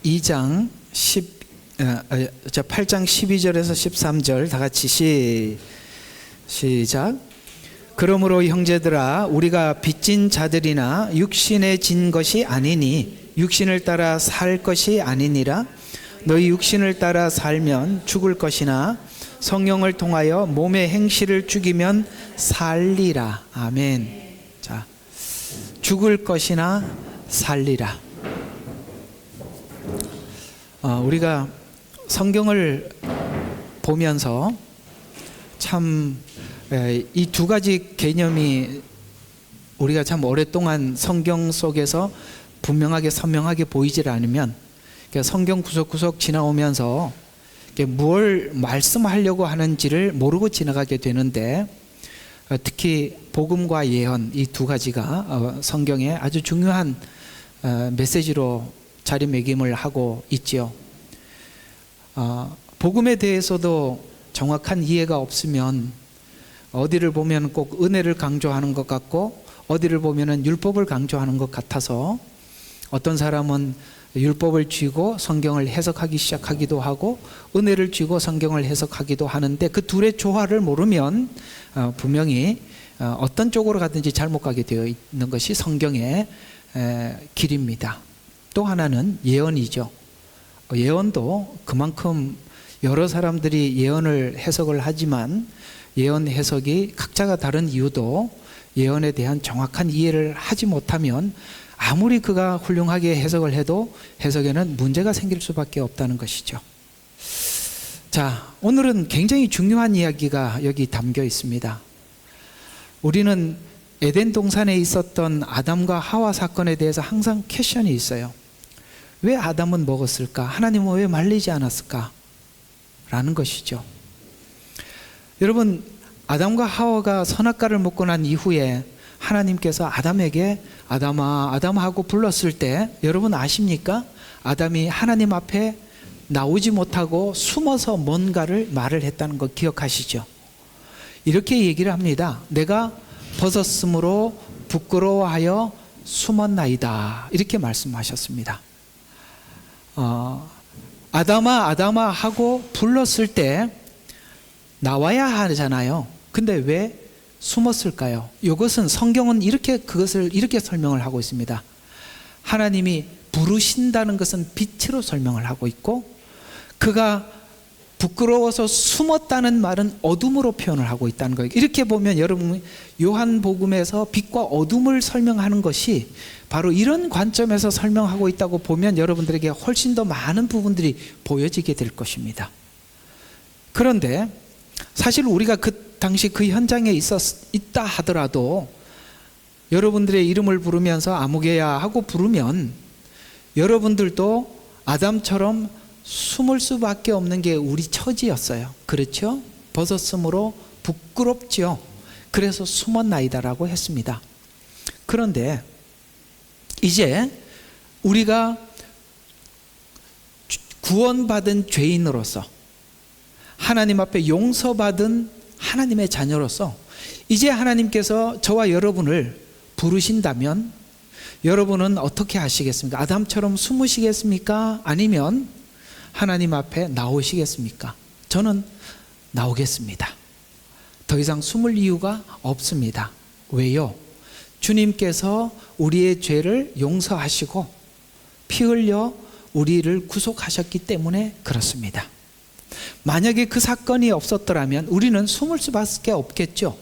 8장 12절에서 13절 다 같이 시작. 그러므로 형제들아, 우리가 빚진 자들이나 육신에 진 것이 아니니 육신을 따라 살 것이 아니니라. 너희 육신을 따라 살면 죽을 것이나 성령을 통하여 몸의 행실을 죽이면 살리라. 아멘. 자, 죽을 것이나 살리라. 우리가 성경을 보면서 참 이 두 가지 개념이 우리가 참 오랫동안 성경 속에서 분명하게 선명하게 보이질 않으면 성경 구석구석 지나오면서 뭘 말씀하려고 하는지를 모르고 지나가게 되는데, 특히 복음과 예언 이 두 가지가 성경에 아주 중요한 메시지로 자리매김을 하고 있지요. 복음에 대해서도 정확한 이해가 없으면 어디를 보면 꼭 은혜를 강조하는 것 같고 어디를 보면 율법을 강조하는 것 같아서 어떤 사람은 율법을 쥐고 성경을 해석하기 시작하기도 하고 은혜를 쥐고 성경을 해석하기도 하는데, 그 둘의 조화를 모르면 분명히 어떤 쪽으로 가든지 잘못 가게 되어 있는 것이 성경의 길입니다. 또 하나는 예언이죠. 예언도 그만큼 여러 사람들이 예언을 해석을 하지만 예언 해석이 각자가 다른 이유도 예언에 대한 정확한 이해를 하지 못하면 아무리 그가 훌륭하게 해석을 해도 해석에는 문제가 생길 수밖에 없다는 것이죠. 자, 오늘은 굉장히 중요한 이야기가 여기 담겨 있습니다. 우리는 에덴 동산에 있었던 아담과 하와 사건에 대해서 항상 퀘션이 있어요. 왜 아담은 먹었을까? 하나님은 왜 말리지 않았을까? 라는 것이죠. 여러분, 아담과 하와가 선악과를 먹고 난 이후에 하나님께서 아담에게 아담아, 아담아 하고 불렀을 때 여러분 아십니까? 아담이 하나님 앞에 나오지 못하고 숨어서 뭔가를 말을 했다는 거 기억하시죠? 이렇게 얘기를 합니다. 내가 벗었으므로 부끄러워하여 숨었나이다. 이렇게 말씀하셨습니다. 아담아, 아담아 하고 불렀을 때 나와야 하잖아요. 근데 왜 숨었을까요? 이것은 성경은 그것을 이렇게 설명을 하고 있습니다. 하나님이 부르신다는 것은 빛으로 설명을 하고 있고, 그가 부끄러워서 숨었다는 말은 어둠으로 표현을 하고 있다는 거예요. 이렇게 보면 여러분, 요한복음에서 빛과 어둠을 설명하는 것이 바로 이런 관점에서 설명하고 있다고 보면 여러분들에게 훨씬 더 많은 부분들이 보여지게 될 것입니다. 그런데 사실 우리가 그 당시 그 현장에 있다 하더라도 여러분들의 이름을 부르면서 아무개야 하고 부르면 여러분들도 아담처럼 숨을 수밖에 없는 게 우리 처지였어요. 그렇죠? 벗었으므로 부끄럽죠. 그래서 숨었나이다라고 했습니다. 그런데 이제 우리가 구원받은 죄인으로서 하나님 앞에 용서받은 하나님의 자녀로서 이제 하나님께서 저와 여러분을 부르신다면 여러분은 어떻게 하시겠습니까? 아담처럼 숨으시겠습니까? 아니면 하나님 앞에 나오시겠습니까? 저는 나오겠습니다. 더 이상 숨을 이유가 없습니다. 왜요? 주님께서 우리의 죄를 용서하시고 피 흘려 우리를 구속하셨기 때문에 그렇습니다. 만약에 그 사건이 없었더라면 우리는 숨을 수밖에 없겠죠.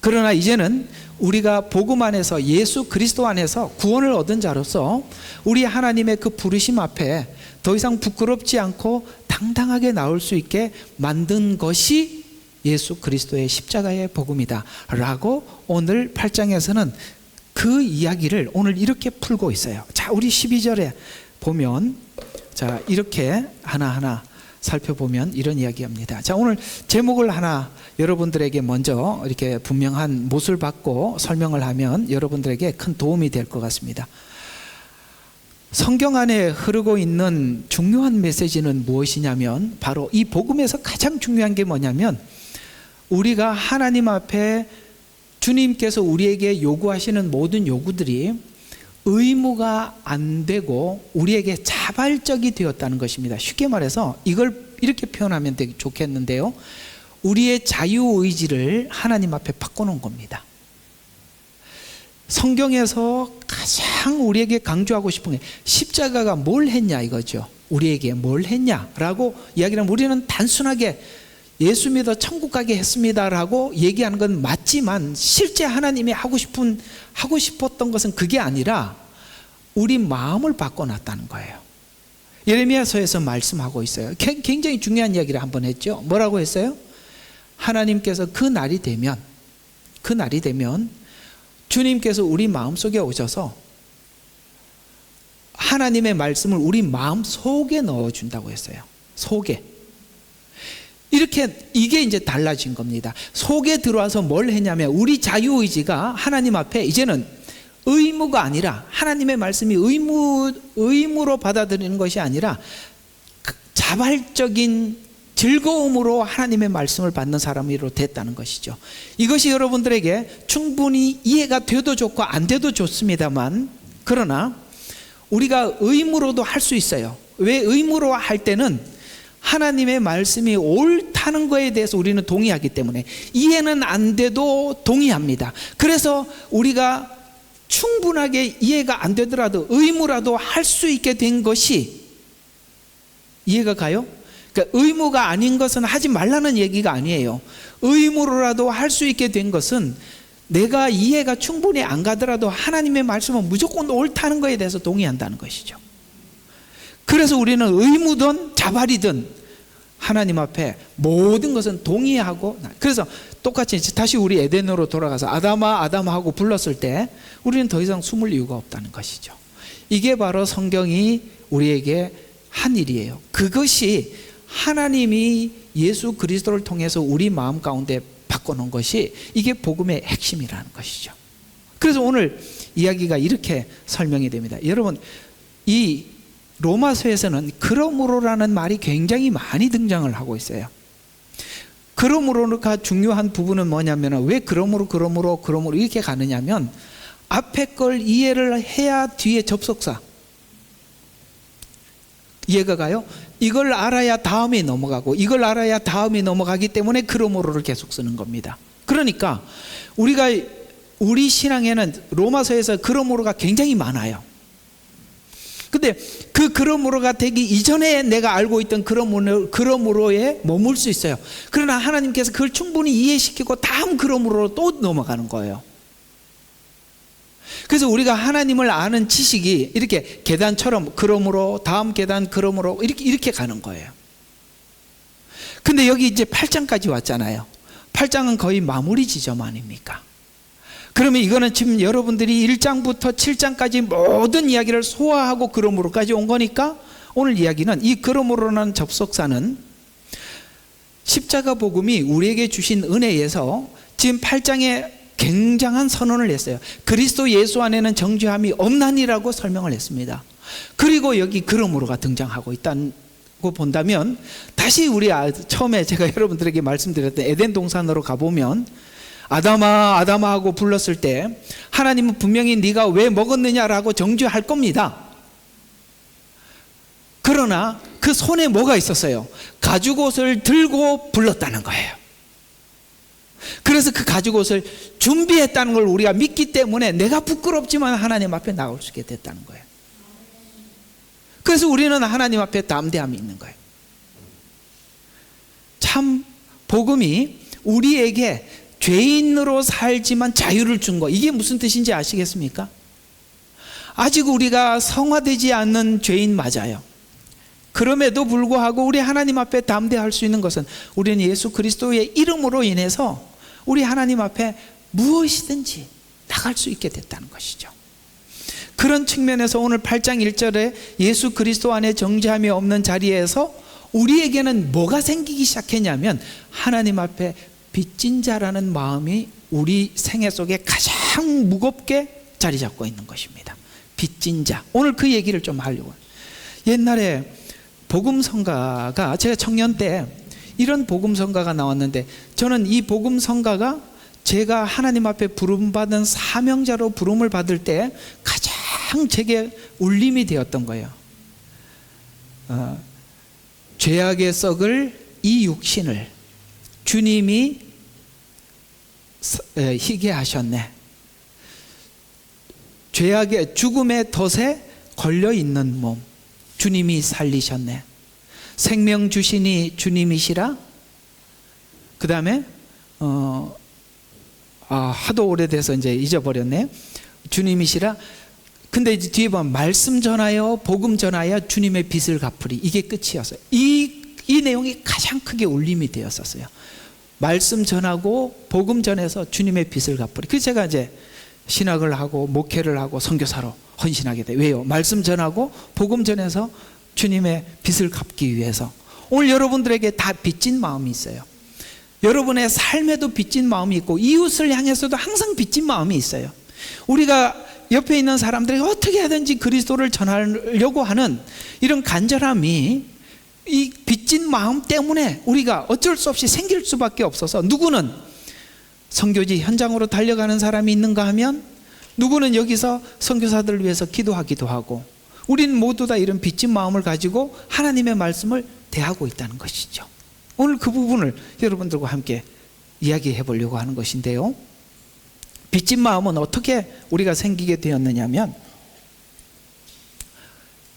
그러나 이제는 우리가 복음 안에서 예수 그리스도 안에서 구원을 얻은 자로서 우리 하나님의 그 부르심 앞에 더 이상 부끄럽지 않고 당당하게 나올 수 있게 만든 것이 예수 그리스도의 십자가의 복음이다 라고 오늘 8장에서는 그 이야기를 오늘 이렇게 풀고 있어요. 자, 우리 12절에 보면 자, 이렇게 하나하나 살펴보면 이런 이야기합니다. 자, 오늘 제목을 하나 여러분들에게 먼저 이렇게 분명한 못을 받고 설명을 하면 여러분들에게 큰 도움이 될 것 같습니다. 성경 안에 흐르고 있는 중요한 메시지는 무엇이냐면 바로 이 복음에서 가장 중요한 게 뭐냐면 우리가 하나님 앞에 주님께서 우리에게 요구하시는 모든 요구들이 의무가 안 되고 우리에게 자발적이 되었다는 것입니다. 쉽게 말해서 이걸 이렇게 표현하면 되게 좋겠는데요. 우리의 자유의지를 하나님 앞에 바꿔놓은 겁니다. 성경에서 가장 우리에게 강조하고 싶은 게 십자가가 뭘 했냐 이거죠. 우리에게 뭘 했냐라고 이야기를 하면 우리는 단순하게 예수 믿어 천국 가게 했습니다라고 얘기하는 건 맞지만 실제 하나님이 하고 싶었던 것은 그게 아니라 우리 마음을 바꿔놨다는 거예요. 예레미야서에서 말씀하고 있어요. 굉장히 중요한 이야기를 한번 했죠. 뭐라고 했어요? 하나님께서 그 날이 되면 주님께서 우리 마음속에 오셔서 하나님의 말씀을 우리 마음속에 넣어준다고 했어요. 속에. 이게 이제 달라진 겁니다. 속에 들어와서 뭘 했냐면 우리 자유의지가 하나님 앞에 이제는 의무가 아니라 하나님의 말씀이 의무로 받아들이는 것이 아니라 자발적인 즐거움으로 하나님의 말씀을 받는 사람으로 됐다는 것이죠. 이것이 여러분들에게 충분히 이해가 돼도 좋고 안 돼도 좋습니다만 그러나 우리가 의무로도 할 수 있어요. 왜 의무로 할 때는 하나님의 말씀이 옳다는 것에 대해서 우리는 동의하기 때문에 이해는 안 돼도 동의합니다. 그래서 우리가 충분하게 이해가 안 되더라도 의무라도 할 수 있게 된 것이 이해가 가요? 그러니까 의무가 아닌 것은 하지 말라는 얘기가 아니에요. 의무로라도 할 수 있게 된 것은 내가 이해가 충분히 안 가더라도 하나님의 말씀은 무조건 옳다는 것에 대해서 동의한다는 것이죠. 그래서 우리는 의무든 자발이든 하나님 앞에 모든 것은 동의하고, 그래서 똑같이 다시 우리 에덴으로 돌아가서 아담아 하고 불렀을 때 우리는 더 이상 숨을 이유가 없다는 것이죠. 이게 바로 성경이 우리에게 한 일이에요. 그것이 하나님이 예수 그리스도를 통해서 우리 마음 가운데 바꿔놓은 것이 이게 복음의 핵심이라는 것이죠. 그래서 오늘 이야기가 이렇게 설명이 됩니다. 여러분, 이 로마서에서는 그러므로라는 말이 굉장히 많이 등장을 하고 있어요. 그러므로가 중요한 부분은 뭐냐면 왜 그러므로 이렇게 가느냐면 앞에 걸 이해를 해야 뒤에 접속사 이해가 가요? 이걸 알아야 다음에 넘어가고 이걸 알아야 다음에 넘어가기 때문에 그러므로를 계속 쓰는 겁니다. 그러니까 우리 신앙에는 로마서에서 그러므로가 굉장히 많아요. 근데 그 그러므로가 되기 이전에 내가 알고 있던 그러므로에 머물 수 있어요. 그러나 하나님께서 그걸 충분히 이해시키고 다음 그러므로로 또 넘어가는 거예요. 그래서 우리가 하나님을 아는 지식이 이렇게 계단처럼 그러므로 다음 계단 그러므로 이렇게 가는 거예요. 근데 여기 이제 8장까지 왔잖아요. 8장은 거의 마무리 지점 아닙니까? 그러면 이거는 지금 여러분들이 1장부터 7장까지 모든 이야기를 소화하고 그러므로까지 온 거니까 오늘 이야기는 이 그러므로라는 접속사는 십자가 복음이 우리에게 주신 은혜에서 지금 8장에 굉장한 선언을 했어요. 그리스도 예수 안에는 정죄함이 없나니라고 설명을 했습니다. 그리고 여기 그러므로가 등장하고 있다고 본다면 다시 우리 처음에 제가 여러분들에게 말씀드렸던 에덴 동산으로 가보면 아담아 하고 불렀을 때 하나님은 분명히 네가 왜 먹었느냐라고 정죄할 겁니다. 그러나 그 손에 뭐가 있었어요? 가죽옷을 들고 불렀다는 거예요. 그래서 그 가죽옷을 준비했다는 걸 우리가 믿기 때문에 내가 부끄럽지만 하나님 앞에 나올 수 있게 됐다는 거예요. 그래서 우리는 하나님 앞에 담대함이 있는 거예요. 참 복음이 우리에게 죄인으로 살지만 자유를 준 거, 이게 무슨 뜻인지 아시겠습니까? 아직 우리가 성화되지 않는 죄인 맞아요. 그럼에도 불구하고 우리 하나님 앞에 담대할 수 있는 것은 우리는 예수 그리스도의 이름으로 인해서 우리 하나님 앞에 무엇이든지 나갈 수 있게 됐다는 것이죠. 그런 측면에서 오늘 8장 1절에 예수 그리스도 안에 정죄함이 없는 자리에서 우리에게는 뭐가 생기기 시작했냐면 하나님 앞에 빚진 자라는 마음이 우리 생애 속에 가장 무겁게 자리 잡고 있는 것입니다. 빚진 자. 오늘 그 얘기를 좀 하려고. 옛날에 복음성가가, 제가 청년 때 이런 복음성가가 나왔는데 저는 이 복음성가가 제가 하나님 앞에 부름받은 사명자로 부름을 받을 때 가장 가장 제게 울림이 되었던 거예요. 죄악의 썩을 이 육신을 주님이 희게 하셨네. 죄악의 죽음의 덫에 걸려있는 몸 주님이 살리셨네. 생명 주시니 주님이시라. 그 다음에 하도 오래돼서 이제 잊어버렸네. 주님이시라. 근데 이제 뒤에 보면 말씀 전하여 복음 전하여 주님의 빚을 갚으리. 이게 끝이었어요. 이 내용이 가장 크게 울림이 되었었어요. 말씀 전하고 복음 전해서 주님의 빚을 갚으리. 그래서 제가 이제 신학을 하고 목회를 하고 선교사로 헌신하게 돼요. 왜요? 말씀 전하고 복음 전해서 주님의 빚을 갚기 위해서. 오늘 여러분들에게 다 빚진 마음이 있어요. 여러분의 삶에도 빚진 마음이 있고 이웃을 향해서도 항상 빚진 마음이 있어요. 우리가 옆에 있는 사람들에게 어떻게 하든지 그리스도를 전하려고 하는 이런 간절함이 이 빚진 마음 때문에 우리가 어쩔 수 없이 생길 수밖에 없어서, 누구는 선교지 현장으로 달려가는 사람이 있는가 하면 누구는 여기서 선교사들을 위해서 기도하기도 하고, 우리는 모두 다 이런 빚진 마음을 가지고 하나님의 말씀을 대하고 있다는 것이죠. 오늘 그 부분을 여러분들과 함께 이야기해 보려고 하는 것인데요, 빚진 마음은 어떻게 우리가 생기게 되었느냐면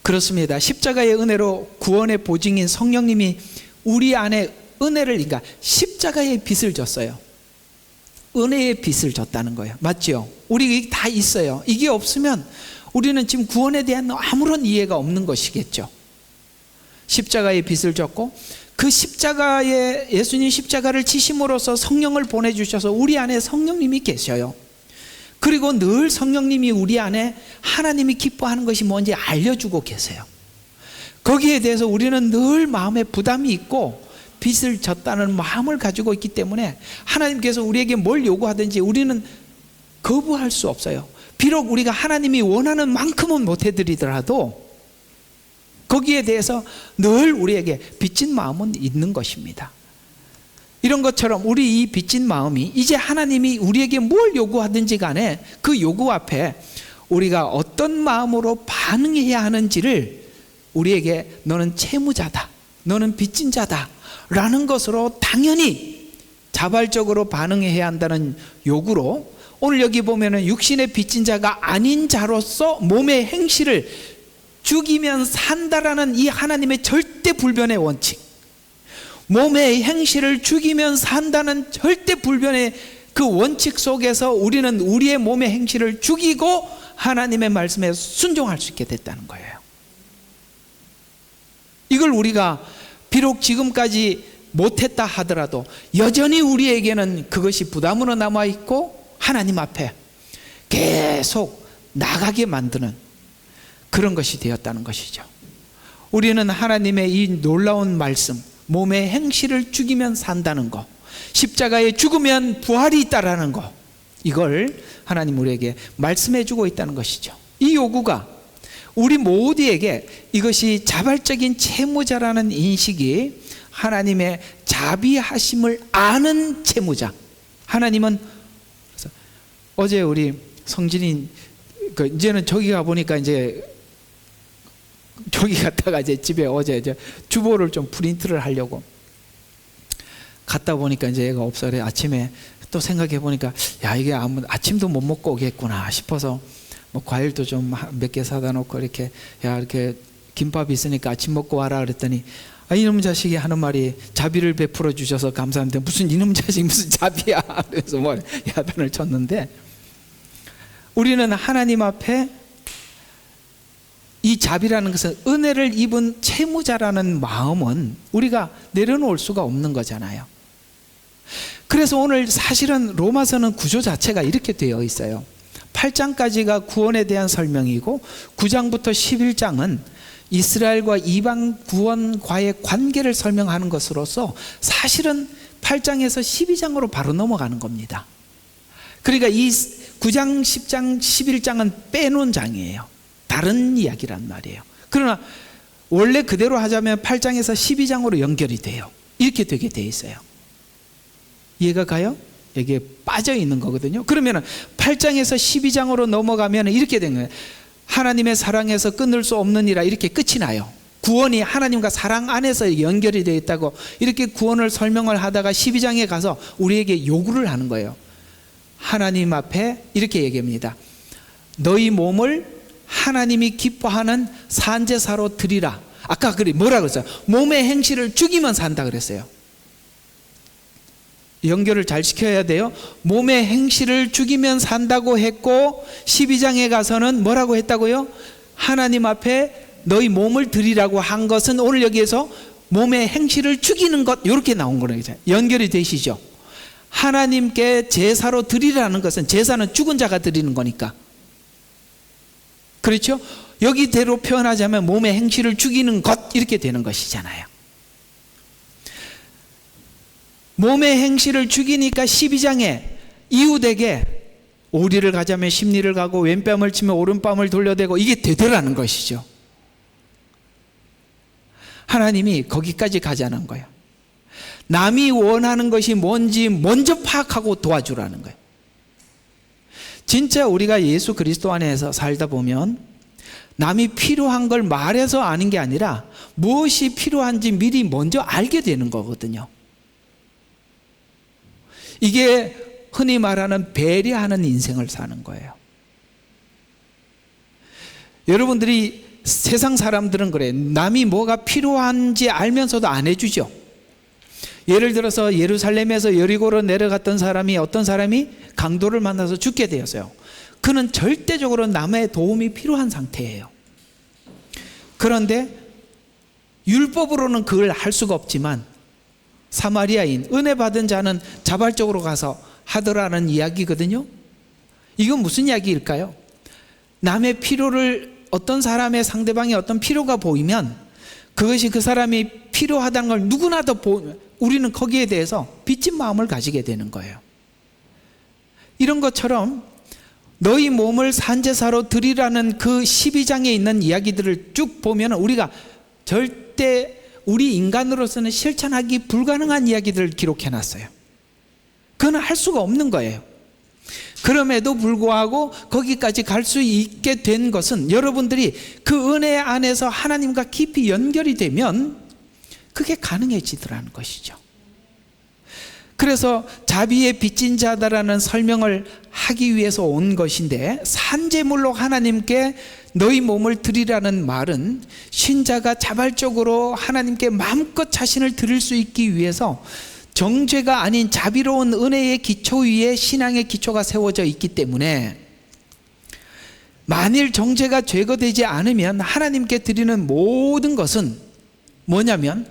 그렇습니다. 십자가의 은혜로 구원의 보증인 성령님이 우리 안에 은혜를, 그러니까 십자가의 빚을 졌어요. 은혜의 빚을 졌다는 거예요. 맞죠? 우리 다 있어요. 이게 없으면 우리는 지금 구원에 대한 아무런 이해가 없는 것이겠죠. 십자가의 빚을 졌고, 그 십자가에 예수님 십자가를 지심으로써 성령을 보내주셔서 우리 안에 성령님이 계셔요. 그리고 늘 성령님이 우리 안에 하나님이 기뻐하는 것이 뭔지 알려주고 계세요. 거기에 대해서 우리는 늘 마음에 부담이 있고 빚을 졌다는 마음을 가지고 있기 때문에 하나님께서 우리에게 뭘 요구하든지 우리는 거부할 수 없어요. 비록 우리가 하나님이 원하는 만큼은 못 해드리더라도 거기에 대해서 늘 우리에게 빚진 마음은 있는 것입니다. 이런 것처럼 우리 이 빚진 마음이 이제 하나님이 우리에게 뭘 요구하든지 간에 그 요구 앞에 우리가 어떤 마음으로 반응해야 하는지를 우리에게 너는 채무자다, 너는 빚진 자다 라는 것으로 당연히 자발적으로 반응해야 한다는 요구로, 오늘 여기 보면은 육신의 빚진 자가 아닌 자로서 몸의 행실을 죽이면 산다라는 이 하나님의 절대 불변의 원칙, 몸의 행실을 죽이면 산다는 절대 불변의 그 원칙 속에서 우리는 우리의 몸의 행실을 죽이고 하나님의 말씀에 순종할 수 있게 됐다는 거예요. 이걸 우리가 비록 지금까지 못했다 하더라도 여전히 우리에게는 그것이 부담으로 남아있고 하나님 앞에 계속 나가게 만드는 그런 것이 되었다는 것이죠. 우리는 하나님의 이 놀라운 말씀, 몸의 행실을 죽이면 산다는 거, 십자가에 죽으면 부활이 있다라는 거, 이걸 하나님 우리에게 말씀해 주고 있다는 것이죠. 이 요구가 우리 모두에게 이것이 자발적인 채무자라는 인식이 하나님의 자비하심을 아는 채무자. 하나님은 어제 우리 성진이 이제는 저기 가 보니까 이제 저기 갔다가 이제 집에 어제 이제 주보를 좀 프린트를 하려고 갔다 보니까 이제 얘가 없어. 그래 아침에 또 생각해 보니까 야 이게 아침도 못 먹고 오겠구나 싶어서 뭐 과일도 좀 몇 개 사다 놓고 이렇게 야 이렇게 김밥 있으니까 아침 먹고 와라 그랬더니 이놈 자식이 하는 말이 자비를 베풀어 주셔서 감사합니다. 무슨 이놈 자식 무슨 자비야. 그래서 뭐 야단을 쳤는데, 우리는 하나님 앞에 이 자비라는 것은 은혜를 입은 채무자라는 마음은 우리가 내려놓을 수가 없는 거잖아요. 그래서 오늘 사실은 로마서는 구조 자체가 이렇게 되어 있어요. 8장까지가 구원에 대한 설명이고 9장부터 11장은 이스라엘과 이방 구원과의 관계를 설명하는 것으로서 사실은 8장에서 12장으로 바로 넘어가는 겁니다. 그러니까 이 9장, 10장, 11장은 빼놓은 장이에요. 다른 이야기란 말이에요. 그러나 원래 그대로 하자면 8장에서 12장으로 연결이 돼요. 이렇게 되게 돼 있어요. 이해가 가요? 여기에 빠져 있는 거거든요. 그러면 8장에서 12장으로 넘어가면 이렇게 된 거예요. 하나님의 사랑에서 끊을 수 없느니라 이렇게 끝이 나요. 구원이 하나님과 사랑 안에서 연결이 되어 있다고 이렇게 구원을 설명을 하다가 12장에 가서 우리에게 요구를 하는 거예요. 하나님 앞에 이렇게 얘기합니다. 너희 몸을 하나님이 기뻐하는 산제사로 드리라. 아까 뭐라 그랬어요? 몸의 행실을 죽이면 산다 그랬어요. 연결을 잘 시켜야 돼요. 몸의 행실을 죽이면 산다고 했고 12장에 가서는 뭐라고 했다고요? 하나님 앞에 너희 몸을 드리라고 한 것은 오늘 여기에서 몸의 행실을 죽이는 것 이렇게 나온 거예요. 연결이 되시죠? 하나님께 제사로 드리라는 것은 제사는 죽은 자가 드리는 거니까. 그렇죠? 여기대로 표현하자면 몸의 행실을 죽이는 것 이렇게 되는 것이잖아요. 몸의 행실을 죽이니까 12장에 이웃에게 오리를 가자면 십리를 가고 왼뺨을 치면 오른뺨을 돌려대고 이게 되더라는 것이죠. 하나님이 거기까지 가자는 거예요. 남이 원하는 것이 뭔지 먼저 파악하고 도와주라는 거예요. 진짜 우리가 예수 그리스도 안에서 살다 보면 남이 필요한 걸 말해서 아는 게 아니라 무엇이 필요한지 미리 먼저 알게 되는 거거든요. 이게 흔히 말하는 배려하는 인생을 사는 거예요. 여러분들이 세상 사람들은 그래요. 남이 뭐가 필요한지 알면서도 안 해주죠. 예를 들어서 예루살렘에서 여리고로 내려갔던 사람이 어떤 사람이 강도를 만나서 죽게 되었어요. 그는 절대적으로 남의 도움이 필요한 상태예요. 그런데 율법으로는 그걸 할 수가 없지만 사마리아인 은혜 받은 자는 자발적으로 가서 하더라는 이야기거든요. 이건 무슨 이야기일까요? 남의 필요를 어떤 사람의 상대방의 어떤 필요가 보이면 그것이 그 사람이 필요하다는 걸 누구나 더 우리는 거기에 대해서 빚진 마음을 가지게 되는 거예요. 이런 것처럼 너희 몸을 산제사로 드리라는 그 12장에 있는 이야기들을 쭉 보면 우리가 절대 우리 인간으로서는 실천하기 불가능한 이야기들을 기록해놨어요. 그건 할 수가 없는 거예요. 그럼에도 불구하고 거기까지 갈 수 있게 된 것은 여러분들이 그 은혜 안에서 하나님과 깊이 연결이 되면 그게 가능해지더라는 것이죠. 그래서 자비의 빚진 자다라는 설명을 하기 위해서 온 것인데 산제물로 하나님께 너희 몸을 드리라는 말은 신자가 자발적으로 하나님께 마음껏 자신을 드릴 수 있기 위해서 정죄가 아닌 자비로운 은혜의 기초 위에 신앙의 기초가 세워져 있기 때문에 만일 정죄가 제거되지 않으면 하나님께 드리는 모든 것은 뭐냐면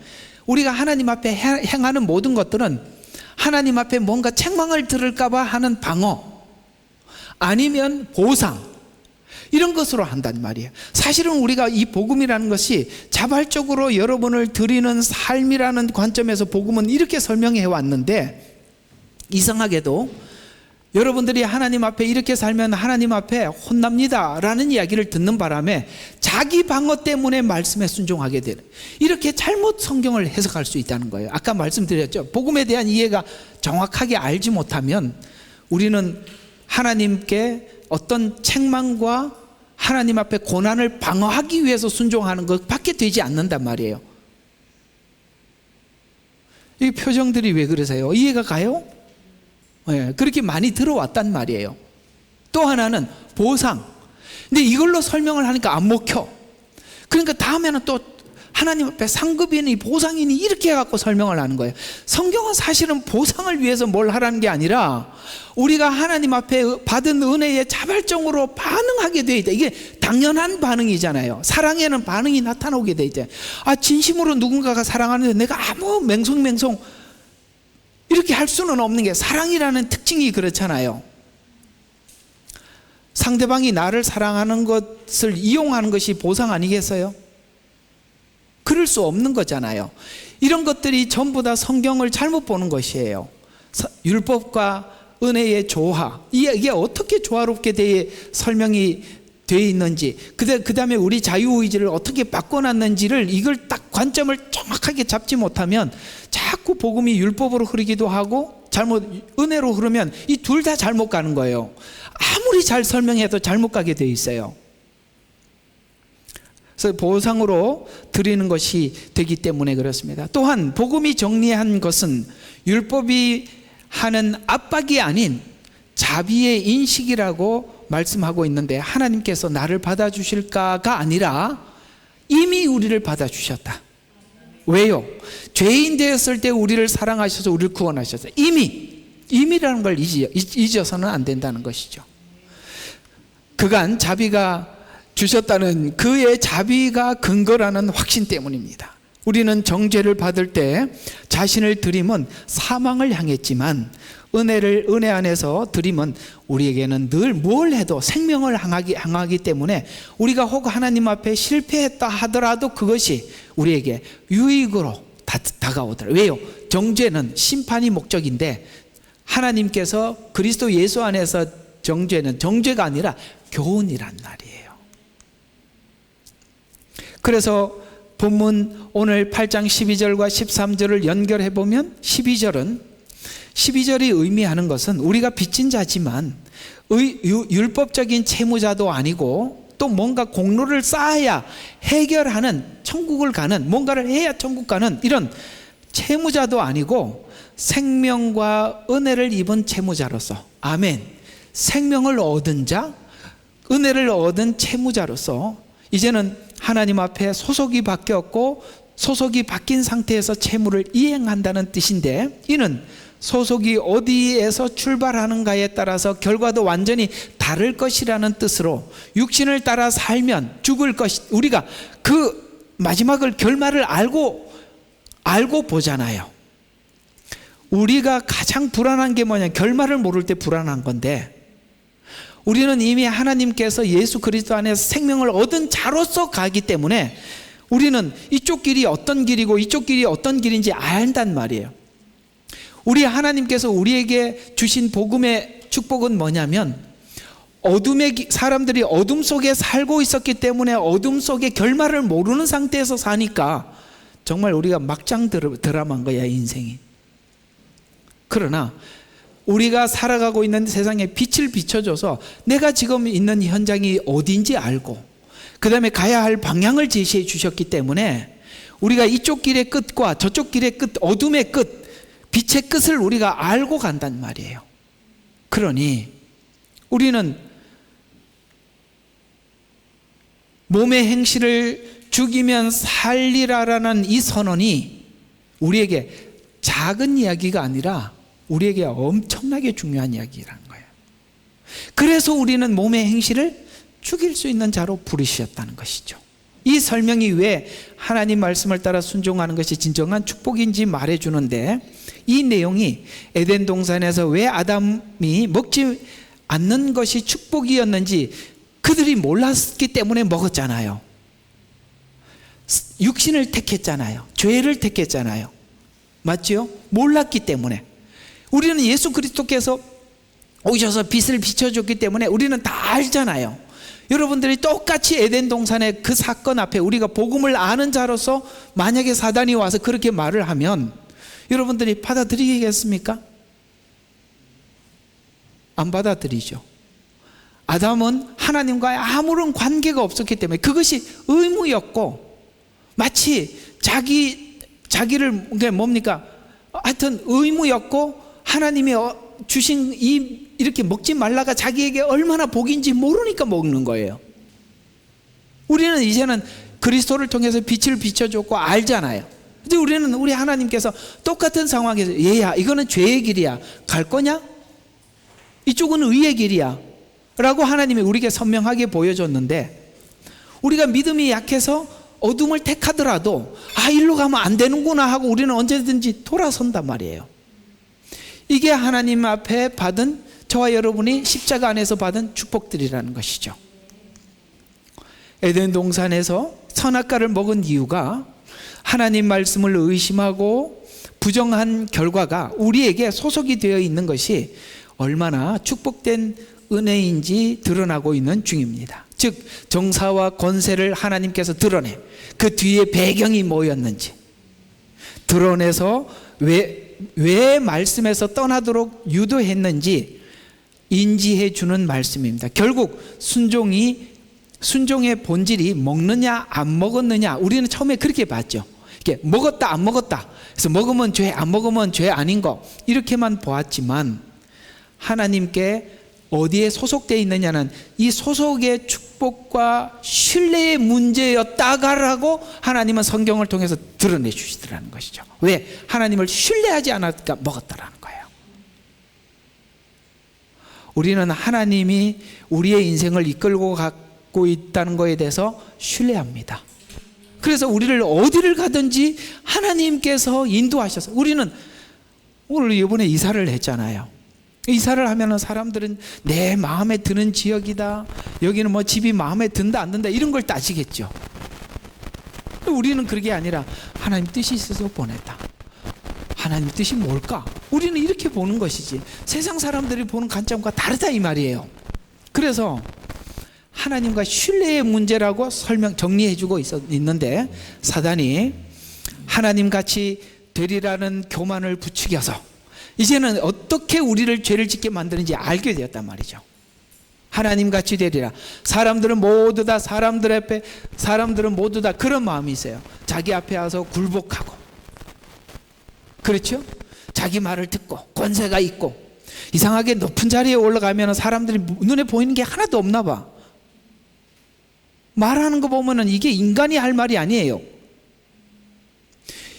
우리가 하나님 앞에 행하는 모든 것들은 하나님 앞에 뭔가 책망을 들을까 봐 하는 방어 아니면 보상 이런 것으로 한단 말이에요. 사실은 우리가 이 복음이라는 것이 자발적으로 여러분을 드리는 삶이라는 관점에서 복음은 이렇게 설명해 왔는데 이상하게도 여러분들이 하나님 앞에 이렇게 살면 하나님 앞에 혼납니다 라는 이야기를 듣는 바람에 자기 방어 때문에 말씀에 순종하게 되는 이렇게 잘못 성경을 해석할 수 있다는 거예요. 아까 말씀드렸죠. 복음에 대한 이해가 정확하게 알지 못하면 우리는 하나님께 어떤 책망과 하나님 앞에 고난을 방어하기 위해서 순종하는 것밖에 되지 않는단 말이에요. 이 표정들이 왜 그러세요? 이해가 가요? 네, 그렇게 많이 들어왔단 말이에요. 또 하나는 보상. 근데 이걸로 설명을 하니까 안 먹혀. 그러니까 다음에는 또 하나님 앞에 상급이니 보상이니 이렇게 해갖고 설명을 하는 거예요. 성경은 사실은 보상을 위해서 뭘 하라는 게 아니라 우리가 하나님 앞에 받은 은혜에 자발적으로 반응하게 돼 있다. 이게 당연한 반응이잖아요. 사랑에는 반응이 나타나게 돼 있대. 아, 진심으로 누군가가 사랑하는데 내가 아무 맹송맹송 이렇게 할 수는 없는 게 사랑이라는 특징이 그렇잖아요. 상대방이 나를 사랑하는 것을 이용하는 것이 보상 아니겠어요? 그럴 수 없는 거잖아요. 이런 것들이 전부 다 성경을 잘못 보는 것이에요. 율법과 은혜의 조화, 이게 어떻게 조화롭게 설명이 되어 있는지, 그 다음에 우리 자유의지를 어떻게 바꿔놨는지를 이걸 딱 관점을 정확하게 잡지 못하면 자꾸 복음이 율법으로 흐르기도 하고 잘못 은혜로 흐르면 이 둘 다 잘못 가는 거예요. 아무리 잘 설명해도 잘못 가게 돼 있어요. 그래서 보상으로 드리는 것이 되기 때문에 그렇습니다. 또한 복음이 정리한 것은 율법이 하는 압박이 아닌 자비의 인식이라고 말씀하고 있는데, 하나님께서 나를 받아주실까가 아니라 이미 우리를 받아주셨다. 왜요? 죄인 되었을 때 우리를 사랑하셔서 우리를 구원하셨어요. 이미라는 걸 잊어서는 안 된다는 것이죠. 그간 자비가 주셨다는 그의 자비가 근거라는 확신 때문입니다. 우리는 정죄를 받을 때 자신을 드림은 사망을 향했지만, 은혜 안에서 드림은 우리에게는 늘 뭘 해도 생명을 향하기 때문에, 우리가 혹 하나님 앞에 실패했다 하더라도 그것이 우리에게 유익으로 다가오더라. 왜요? 정죄는 심판이 목적인데, 하나님께서 그리스도 예수 안에서 정죄는 정죄가 아니라 교훈이란 말이에요. 그래서 본문 오늘 8장 12절과 13절을 연결해 보면, 12절이 의미하는 것은 우리가 빚진 자지만 율법적인 채무자도 아니고, 또 뭔가 공로를 쌓아야 해결하는, 천국을 가는, 뭔가를 해야 천국 가는 이런 채무자도 아니고, 생명과 은혜를 입은 채무자로서, 아멘, 생명을 얻은 자, 은혜를 얻은 채무자로서 이제는 하나님 앞에 소속이 바뀌었고, 소속이 바뀐 상태에서 채무를 이행한다는 뜻인데, 이는 소속이 어디에서 출발하는가에 따라서 결과도 완전히 다를 것이라는 뜻으로, 육신을 따라 살면 죽을 것, 우리가 그 마지막을, 결말을 알고 보잖아요. 우리가 가장 불안한 게 뭐냐, 결말을 모를 때 불안한 건데, 우리는 이미 하나님께서 예수 그리스도 안에서 생명을 얻은 자로서 가기 때문에 우리는 이쪽 길이 어떤 길이고 이쪽 길이 어떤 길인지 안단 말이에요. 우리 하나님께서 우리에게 주신 복음의 축복은 뭐냐면, 사람들이 어둠 속에 살고 있었기 때문에 어둠 속에 결말을 모르는 상태에서 사니까 정말 우리가 막장 드라마인 거야, 인생이. 그러나 우리가 살아가고 있는 세상에 빛을 비춰줘서 내가 지금 있는 현장이 어딘지 알고, 그 다음에 가야 할 방향을 제시해 주셨기 때문에 우리가 이쪽 길의 끝과 저쪽 길의 끝, 어둠의 끝, 빛의 끝을 우리가 알고 간단 말이에요. 그러니 우리는 몸의 행실을 죽이면 살리라라는 이 선언이 우리에게 작은 이야기가 아니라 우리에게 엄청나게 중요한 이야기라는 거예요. 그래서 우리는 몸의 행실을 죽일 수 있는 자로 부르셨다는 것이죠. 이 설명이 왜 하나님 말씀을 따라 순종하는 것이 진정한 축복인지 말해주는데, 이 내용이 에덴 동산에서 왜 아담이 먹지 않는 것이 축복이었는지 그들이 몰랐기 때문에 먹었잖아요. 육신을 택했잖아요. 죄를 택했잖아요. 맞죠? 몰랐기 때문에. 우리는 예수 그리스도께서 오셔서 빛을 비춰줬기 때문에 우리는 다 알잖아요. 여러분들이 똑같이 에덴 동산의 그 사건 앞에 우리가 복음을 아는 자로서 만약에 사단이 와서 그렇게 말을 하면 여러분들이 받아들이겠습니까? 안 받아들이죠. 아담은 하나님과의 아무런 관계가 없었기 때문에 그것이 의무였고, 마치 자기를 뭡니까? 하여튼 의무였고, 하나님이 주신 이렇게 먹지 말라가 자기에게 얼마나 복인지 모르니까 먹는 거예요. 우리는 이제는 그리스도를 통해서 빛을 비춰줬고 알잖아요. 근데 우리는 우리 하나님께서 똑같은 상황에서, 얘야 이거는 죄의 길이야, 갈 거냐? 이쪽은 의의 길이야 라고 하나님이 우리에게 선명하게 보여줬는데, 우리가 믿음이 약해서 어둠을 택하더라도 일로 가면 안 되는구나 하고 우리는 언제든지 돌아선단 말이에요. 이게 하나님 앞에 받은, 저와 여러분이 십자가 안에서 받은 축복들이라는 것이죠. 에덴 동산에서 선악과를 먹은 이유가 하나님 말씀을 의심하고 부정한 결과가 우리에게 소속이 되어 있는 것이 얼마나 축복된 은혜인지 드러나고 있는 중입니다. 즉 정사와 권세를 하나님께서 드러내 그 뒤에 배경이 뭐였는지 드러내서 왜 말씀에서 떠나도록 유도했는지 인지해 주는 말씀입니다. 결국 순종이 순종의 본질이 먹느냐 안 먹었느냐, 우리는 처음에 그렇게 봤죠. 이렇게 먹었다 안 먹었다, 그래서 먹으면 죄 안 먹으면 죄 아닌 거, 이렇게만 보았지만 하나님께 어디에 소속되어 있느냐는 이 소속의 축복과 신뢰의 문제였다가라고 하나님은 성경을 통해서 드러내 주시더라는 것이죠. 왜? 하나님을 신뢰하지 않았으니까 먹었다라는 거예요. 우리는 하나님이 우리의 인생을 이끌고 갖고 있다는 것에 대해서 신뢰합니다. 그래서 우리를 어디를 가든지 하나님께서 인도하셔서, 우리는 오늘 이번에 이사를 했잖아요. 이사를 하면은 사람들은 내 마음에 드는 지역이다, 여기는 뭐 집이 마음에 든다 안 든다 이런 걸 따지겠죠. 우리는 그런 게 아니라 하나님 뜻이 있어서 보냈다. 하나님 뜻이 뭘까? 우리는 이렇게 보는 것이지 세상 사람들이 보는 관점과 다르다 이 말이에요. 그래서 하나님과 신뢰의 문제라고 정리해주고 있는데, 사단이 하나님같이 되리라는 교만을 부추겨서 이제는 어떻게 우리를 죄를 짓게 만드는지 알게 되었단 말이죠. 하나님같이 되리라. 사람들은 모두 다 사람들은 모두 다 그런 마음이 있어요. 자기 앞에 와서 굴복하고, 그렇죠? 자기 말을 듣고 권세가 있고, 이상하게 높은 자리에 올라가면 사람들이 눈에 보이는 게 하나도 없나 봐. 말하는 거 보면은 이게 인간이 할 말이 아니에요.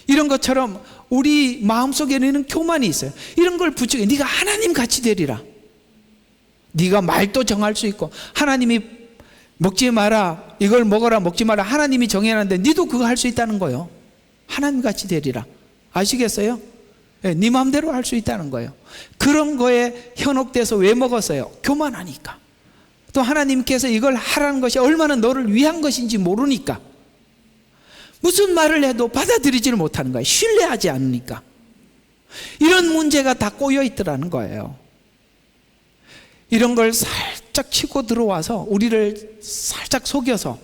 이런 것처럼 우리 마음속에는 교만이 있어요. 이런 걸 부추겨, 네가 하나님 같이 되리라. 네가 말도 정할 수 있고, 하나님이 먹지 마라, 이걸 먹어라, 먹지 마라, 하나님이 정해놨는데 네도 그거 할 수 있다는 거예요. 하나님 같이 되리라. 아시겠어요? 네, 네 마음대로 할 수 있다는 거예요. 그런 거에 현혹돼서 왜 먹었어요? 교만하니까. 또 하나님께서 이걸 하라는 것이 얼마나 너를 위한 것인지 모르니까, 무슨 말을 해도 받아들이지를 못하는 거예요. 신뢰하지 않으니까. 이런 문제가 다 꼬여 있더라는 거예요. 이런 걸 살짝 치고 들어와서 우리를 살짝 속여서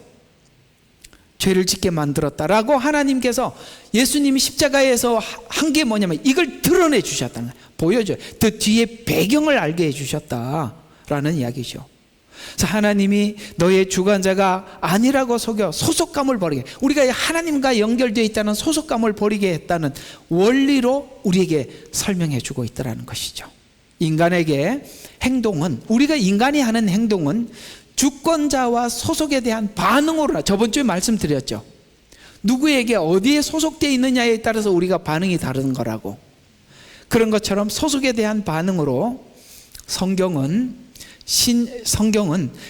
죄를 짓게 만들었다라고 하나님께서, 예수님이 십자가에서 한 게 뭐냐면 이걸 드러내 주셨다는 거예요. 보여줘요. 그 뒤에 배경을 알게 해주셨다라는 이야기죠. 그래서 하나님이 너의 주관자가 아니라고 속여 소속감을 버리게, 우리가 하나님과 연결되어 있다는 소속감을 버리게 했다는 원리로 우리에게 설명해 주고 있다는 것이죠. 인간에게 행동은, 우리가 인간이 하는 행동은 주권자와 소속에 대한 반응으로, 저번 주에 말씀드렸죠. 누구에게 어디에 소속되어 있느냐에 따라서 우리가 반응이 다른 거라고. 그런 것처럼 소속에 대한 반응으로 성경은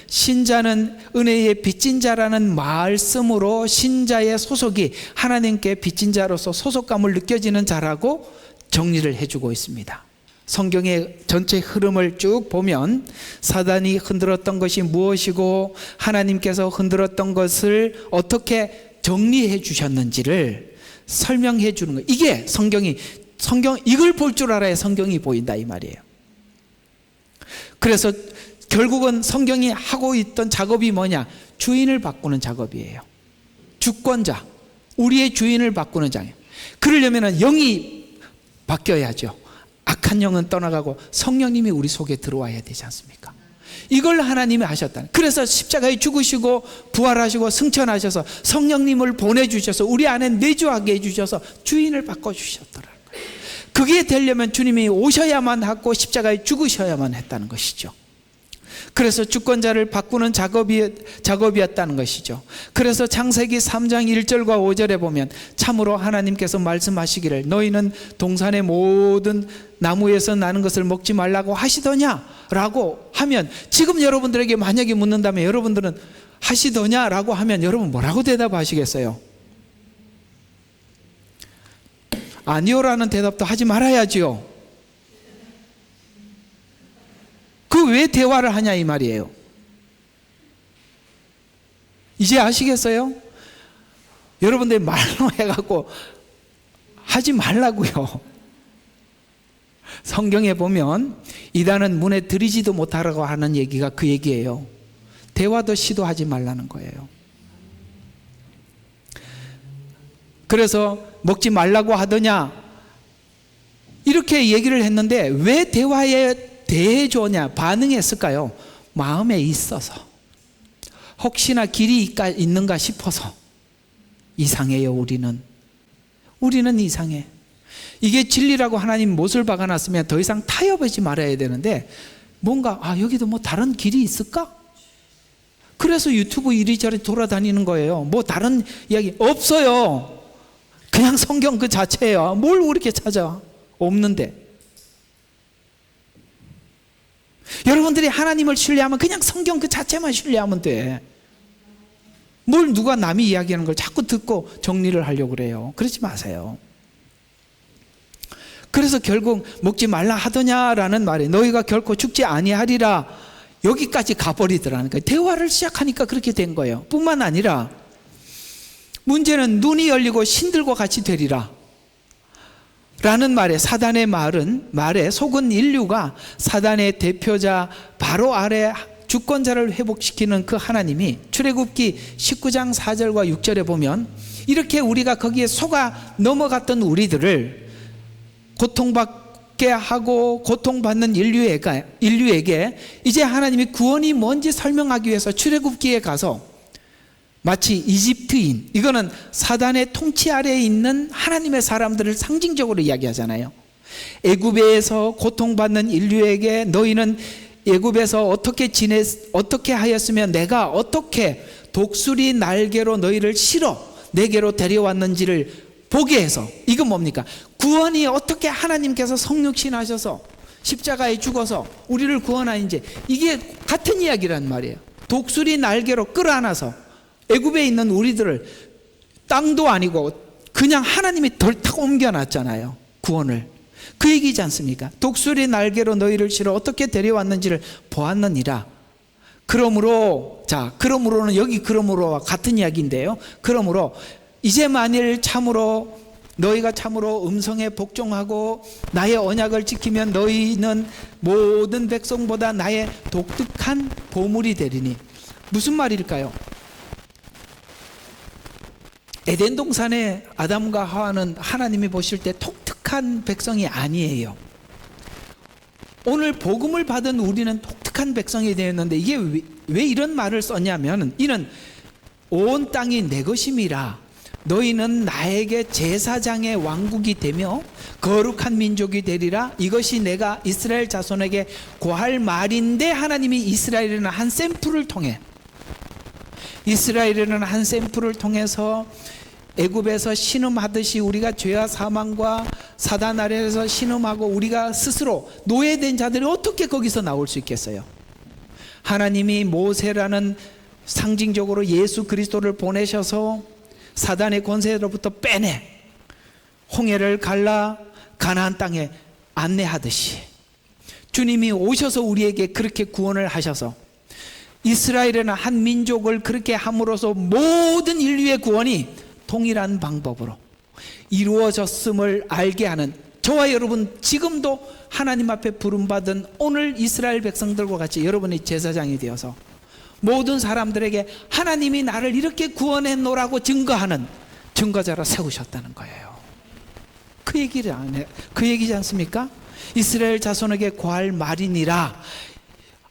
신자는 은혜의 빚진 자라는 말씀으로 신자의 소속이 하나님께 빚진 자로서 소속감을 느껴지는 자라고 정리를 해주고 있습니다. 성경의 전체 흐름을 쭉 보면 사단이 흔들었던 것이 무엇이고 하나님께서 흔들었던 것을 어떻게 정리해 주셨는지를 설명해 주는 거예요. 이게 성경 이걸 볼 줄 알아야 성경이 보인다 이 말이에요. 그래서 결국은 성경이 하고 있던 작업이 뭐냐? 주인을 바꾸는 작업이에요. 주권자, 우리의 주인을 바꾸는 작업. 그러려면 영이 바뀌어야죠. 악한 영은 떠나가고 성령님이 우리 속에 들어와야 되지 않습니까? 이걸 하나님이 하셨다. 그래서 십자가에 죽으시고 부활하시고 승천하셔서 성령님을 보내주셔서 우리 안에 내주하게 해주셔서 주인을 바꿔주셨더라는 거예요. 그게 되려면 주님이 오셔야만 하고 십자가에 죽으셔야만 했다는 것이죠. 그래서 주권자를 바꾸는 작업이었다는 것이죠. 그래서 창세기 3장 1절과 5절에 보면 참으로 하나님께서 말씀하시기를 너희는 동산의 모든 나무에서 나는 것을 먹지 말라고 하시더냐? 라고 하면, 지금 여러분들에게 만약에 묻는다면 여러분들은 하시더냐? 라고 하면 여러분 뭐라고 대답하시겠어요? 아니요라는 대답도 하지 말아야지요. 그 왜 대화를 하냐 이 말이에요. 이제 아시겠어요? 여러분들이 말로 해갖고 하지 말라고요. 성경에 보면 이단은 문에 들이지도 못하라고 하는 얘기가 그 얘기예요. 대화도 시도하지 말라는 거예요. 그래서 먹지 말라고 하더냐 이렇게 얘기를 했는데 왜 대화에 대해주냐 반응했을까요? 마음에 있어서, 혹시나 길이 있는가 싶어서. 이상해요. 우리는 이상해. 이게 진리라고 하나님 못을 박아놨으면 더 이상 타협하지 말아야 되는데, 뭔가 여기도 뭐 다른 길이 있을까? 그래서 유튜브 이리저리 돌아다니는 거예요. 뭐 다른 이야기 없어요. 그냥 성경 그 자체예요. 뭘 그렇게 찾아? 없는데. 여러분들이 하나님을 신뢰하면 그냥 성경 그 자체만 신뢰하면 돼. 뭘 누가 남이 이야기하는 걸 자꾸 듣고 정리를 하려고 그래요. 그러지 마세요. 그래서 결국 먹지 말라 하더냐라는 말에 너희가 결코 죽지 아니하리라, 여기까지 가버리더라는 거예요. 대화를 시작하니까 그렇게 된 거예요. 뿐만 아니라 문제는 눈이 열리고 신들과 같이 되리라 라는 말에, 사단의 말에 속은 인류가 사단의 대표자 바로 아래 주권자를 회복시키는 그 하나님이 출애굽기 19장 4절과 6절에 보면, 이렇게 우리가 거기에 속아 넘어갔던 우리들을 고통받게 하고 고통받는 인류에게 이제 하나님이 구원이 뭔지 설명하기 위해서 출애굽기에 가서 마치 이집트인, 이거는 사단의 통치 아래에 있는 하나님의 사람들을 상징적으로 이야기하잖아요. 애굽에서 고통받는 인류에게 너희는 애굽에서 어떻게 하였으면 내가 어떻게 독수리 날개로 너희를 실어 내게로 데려왔는지를 보게 해서, 이건 뭡니까? 구원이 어떻게 하나님께서 성육신하셔서 십자가에 죽어서 우리를 구원하는지, 이게 같은 이야기란 말이에요. 독수리 날개로 끌어안아서 애굽에 있는 우리들을, 땅도 아니고 그냥 하나님이 덜컥 옮겨놨잖아요. 구원을. 그 얘기지 않습니까? 독수리 날개로 너희를 실어 어떻게 데려왔는지를 보았느니라. 그러므로는 여기 그러므로와 같은 이야기인데요. 그러므로 이제 만일 참으로 너희가 참으로 음성에 복종하고 나의 언약을 지키면 너희는 모든 백성보다 나의 독특한 보물이 되리니. 무슨 말일까요? 에덴 동산에 아담과 하와는 하나님이 보실 때 독특한 백성이 아니에요. 오늘 복음을 받은 우리는 독특한 백성이 되었는데, 이게 왜 이런 말을 썼냐면, 이는 온 땅이 내 것임이라 너희는 나에게 제사장의 왕국이 되며 거룩한 민족이 되리라. 이것이 내가 이스라엘 자손에게 고할 말인데, 하나님이 이스라엘에는 한 샘플을 통해서 애굽에서 신음하듯이 우리가 죄와 사망과 사단 아래에서 신음하고 우리가 스스로 노예된 자들이 어떻게 거기서 나올 수 있겠어요? 하나님이 모세라는 상징적으로 예수 그리스도를 보내셔서 사단의 권세로부터 빼내 홍해를 갈라 가나안 땅에 안내하듯이, 주님이 오셔서 우리에게 그렇게 구원을 하셔서 이스라엘에는 한 민족을 그렇게 함으로써 모든 인류의 구원이 동일한 방법으로 이루어졌음을 알게 하는, 저와 여러분 지금도 하나님 앞에 부름받은 오늘 이스라엘 백성들과 같이 여러분이 제사장이 되어서 모든 사람들에게 하나님이 나를 이렇게 구원했노라고 증거하는 증거자로 세우셨다는 거예요. 그 얘기지 않습니까? 이스라엘 자손에게 고할 말이니라.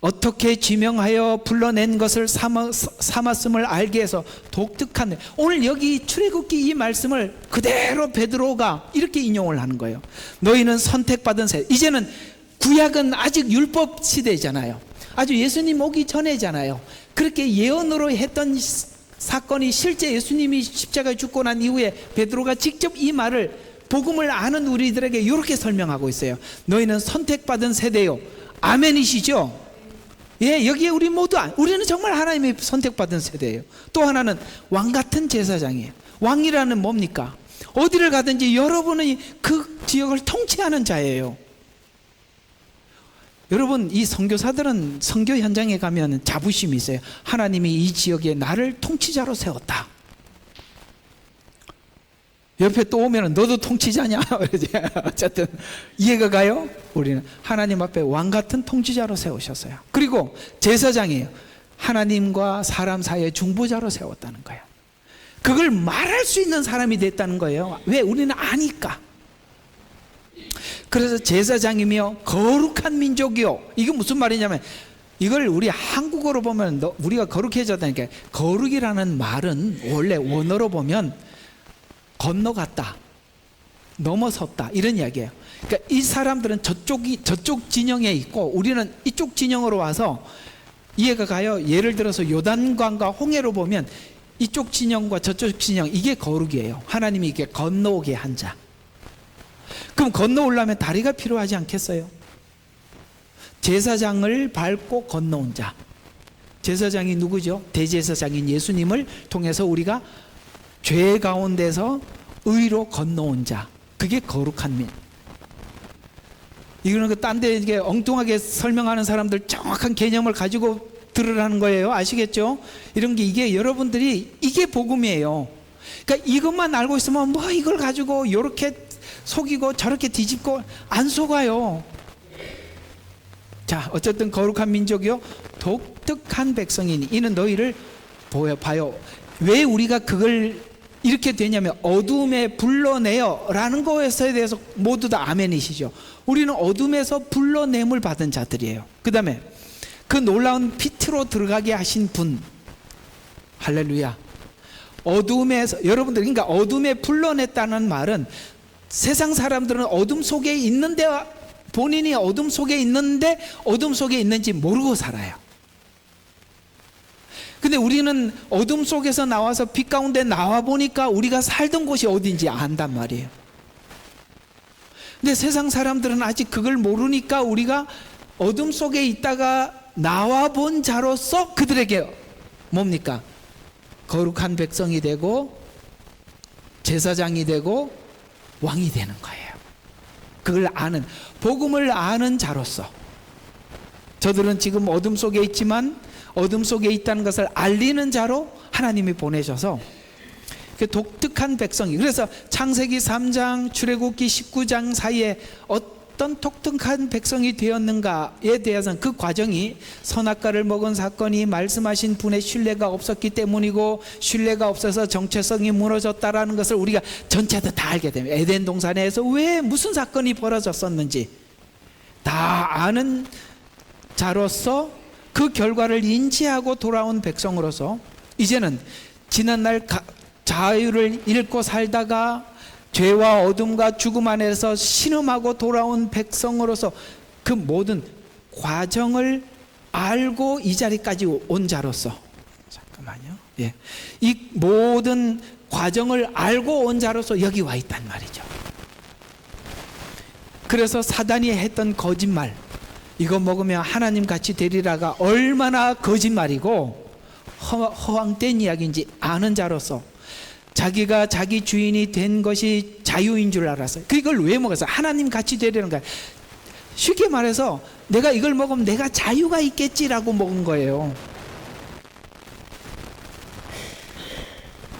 어떻게 지명하여 불러낸 것을 삼았음을 알게 해서 독특한, 오늘 여기 출애굽기 이 말씀을 그대로 베드로가 이렇게 인용을 하는 거예요. 너희는 선택받은 세대. 이제는 구약은 아직 율법 시대잖아요. 아주 예수님 오기 전에잖아요. 그렇게 예언으로 했던 사건이 실제 예수님이 십자가에 죽고 난 이후에 베드로가 직접 이 말을 복음을 아는 우리들에게 이렇게 설명하고 있어요. 너희는 선택받은 세대요. 아멘이시죠? 예, 여기에 우리 모두, 우리는 정말 하나님의 선택받은 세대예요. 또 하나는 왕 같은 제사장이에요. 왕이라는 뭡니까? 어디를 가든지 여러분이 그 지역을 통치하는 자예요. 여러분, 이 선교사들은 선교 현장에 가면 자부심이 있어요. 하나님이 이 지역에 나를 통치자로 세웠다. 옆에 또 오면 너도 통치자냐? 어쨌든 이해가 가요? 우리는 하나님 앞에 왕 같은 통치자로 세우셨어요. 그리고 제사장이에요. 하나님과 사람 사이의 중보자로 세웠다는 거예요. 그걸 말할 수 있는 사람이 됐다는 거예요. 왜? 우리는 아니까. 그래서 제사장이며 거룩한 민족이요. 이게 무슨 말이냐면 이걸 우리 한국어로 보면 우리가 거룩해졌다니까. 거룩이라는 말은 원래 원어로 보면 건너갔다, 넘어섰다, 이런 이야기예요. 그러니까 이 사람들은 저쪽 진영에 있고 우리는 이쪽 진영으로 와서, 이해가 가요? 예를 들어서 요단강과 홍해로 보면 이쪽 진영과 저쪽 진영, 이게 거룩이에요. 하나님이 이게 건너오게 한 자. 그럼 건너오려면 다리가 필요하지 않겠어요? 제사장을 밟고 건너온 자. 제사장이 누구죠? 대제사장인 예수님을 통해서 우리가 죄 가운데서 의로 건너온 자. 그게 거룩한 민. 이거는 딴 데 이게 엉뚱하게 설명하는 사람들 정확한 개념을 가지고 들으라는 거예요. 아시겠죠? 이런 게, 이게 여러분들이, 이게 복음이에요. 그러니까 이것만 알고 있으면 뭐 이걸 가지고 이렇게 속이고 저렇게 뒤집고 안 속아요. 자, 어쨌든 거룩한 민족이요, 독특한 백성이니 이는 너희를 봐요. 왜 우리가 그걸 이렇게 되냐면 어둠에 불러내어 라는 것에 대해서 모두 다 아멘이시죠. 우리는 어둠에서 불러냄을 받은 자들이에요. 그 다음에 그 놀라운 빛으로 들어가게 하신 분, 할렐루야. 어둠에서, 여러분들, 그러니까 어둠에 불러냈다는 말은 세상 사람들은 어둠 속에 있는데, 본인이 어둠 속에 있는데 어둠 속에 있는지 모르고 살아요. 근데 우리는 어둠 속에서 나와서 빛 가운데 나와 보니까 우리가 살던 곳이 어딘지 안단 말이에요. 근데 세상 사람들은 아직 그걸 모르니까 우리가 어둠 속에 있다가 나와 본 자로서 그들에게 뭡니까? 거룩한 백성이 되고 제사장이 되고 왕이 되는 거예요. 그걸 아는, 복음을 아는 자로서. 저들은 지금 어둠 속에 있지만 어둠 속에 있다는 것을 알리는 자로 하나님이 보내셔서 그 독특한 백성이, 그래서 창세기 3장 출애굽기 19장 사이에 어떤 독특한 백성이 되었는가에 대해서는 그 과정이 선악과를 먹은 사건이 말씀하신 분의 신뢰가 없었기 때문이고, 신뢰가 없어서 정체성이 무너졌다라는 것을 우리가 전체도 다 알게 됩니다. 에덴 동산에서 왜 무슨 사건이 벌어졌었는지 다 아는 자로서 그 결과를 인지하고 돌아온 백성으로서 이제는 지난날 자유를 잃고 살다가 죄와 어둠과 죽음 안에서 신음하고 돌아온 백성으로서 그 모든 과정을 알고 이 자리까지 온 자로서, 잠깐만요. 예. 이 모든 과정을 알고 온 자로서 여기 와 있단 말이죠. 그래서 사단이 했던 거짓말, 이거 먹으면 하나님 같이 되리라가 얼마나 거짓말이고 허황된 이야기인지 아는 자로서 자기가 자기 주인이 된 것이 자유인 줄 알았어요. 그걸 왜 먹었어요? 하나님 같이 되려는 거예요. 쉽게 말해서 내가 이걸 먹으면 내가 자유가 있겠지라고 먹은 거예요.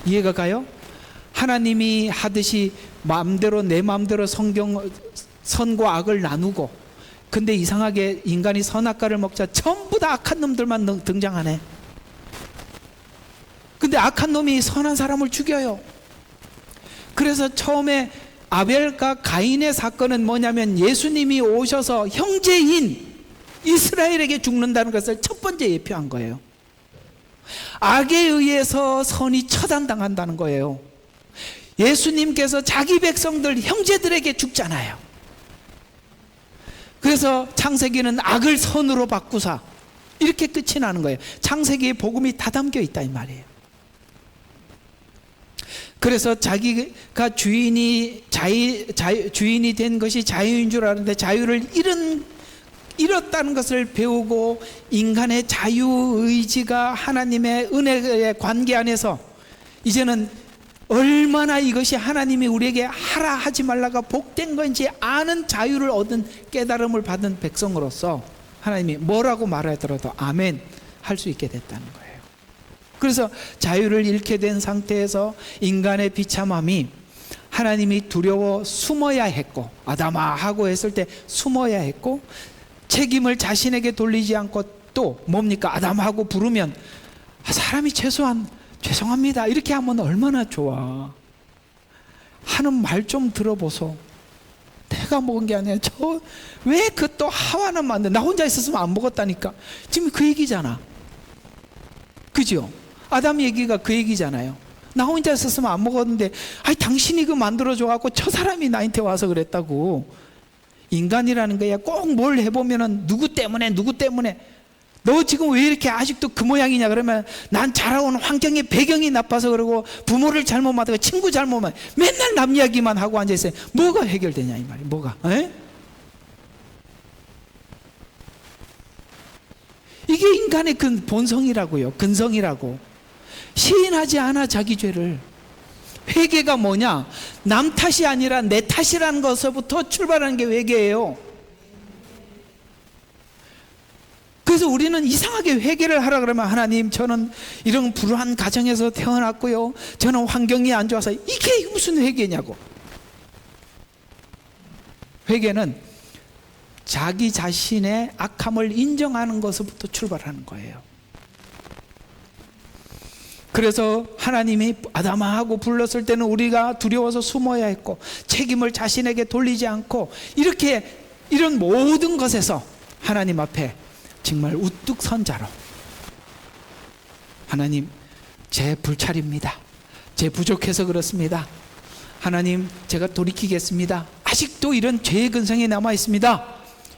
이해가 가요? 하나님이 하듯이 마음대로, 내 마음대로 선과 악을 나누고, 근데 이상하게 인간이 선악과를 먹자 전부 다 악한 놈들만 등장하네. 근데 악한 놈이 선한 사람을 죽여요. 그래서 처음에 아벨과 가인의 사건은 뭐냐면 예수님이 오셔서 형제인 이스라엘에게 죽는다는 것을 첫 번째 예표한 거예요. 악에 의해서 선이 처단당한다는 거예요. 예수님께서 자기 백성들, 형제들에게 죽잖아요. 그래서 창세기는 악을 선으로 바꾸사 이렇게 끝이 나는 거예요. 창세기에 복음이 다 담겨 있다 이 말이에요. 그래서 자기가 주인이 된 것이 자유인 줄 알았는데 자유를 잃었다는 것을 배우고, 인간의 자유의지가 하나님의 은혜의 관계 안에서 이제는 얼마나 이것이 하나님이 우리에게 하라 하지 말라가 복된 건지 아는 자유를 얻은 깨달음을 받은 백성으로서 하나님이 뭐라고 말하더라도 아멘 할 수 있게 됐다는 거예요. 그래서 자유를 잃게 된 상태에서 인간의 비참함이, 하나님이 두려워 숨어야 했고, 아담아 하고 했을 때 숨어야 했고, 책임을 자신에게 돌리지 않고 또 뭡니까? 아담하고 부르면 사람이 최소한 죄송합니다 이렇게 하면 얼마나 좋아. 하는 말 좀 들어보소. 내가 제가 먹은 게 아니라 저 왜 그 또 하와는 만든 나 혼자 있었으면 안 먹었다니까. 지금 그 얘기잖아. 그죠? 아담 얘기가 그 얘기잖아요. 나 혼자 있었으면 안 먹었는데 당신이 그 만들어줘 갖고 저 사람이 나한테 와서 그랬다고. 인간이라는 거야. 꼭 뭘 해보면은 누구 때문에 너 지금 왜 이렇게 아직도 그 모양이냐 그러면 난 자라온 환경의 배경이 나빠서 그러고 부모를 잘못 만나고 친구 잘못 만나고 맨날 남 이야기만 하고 앉아있어요. 뭐가 해결되냐 이 말이에요. 뭐가? 에? 이게 인간의 본성이라고요. 근성이라고. 시인하지 않아 자기 죄를. 회개가 뭐냐? 남 탓이 아니라 내 탓이라는 것서부터 출발하는 게 회개예요. 그래서 우리는 이상하게 회개를 하라 그러면 하나님 저는 이런 불우한 가정에서 태어났고요. 저는 환경이 안 좋아서 이게 무슨 회개냐고. 회개는 자기 자신의 악함을 인정하는 것부터 출발하는 거예요. 그래서 하나님이 아담아 하고 불렀을 때는 우리가 두려워서 숨어야 했고 책임을 자신에게 돌리지 않고 이렇게 이런 모든 것에서 하나님 앞에 정말 우뚝 선 자로 하나님 제 불찰입니다. 제 부족해서 그렇습니다. 하나님 제가 돌이키겠습니다. 아직도 이런 죄의 근성이 남아 있습니다.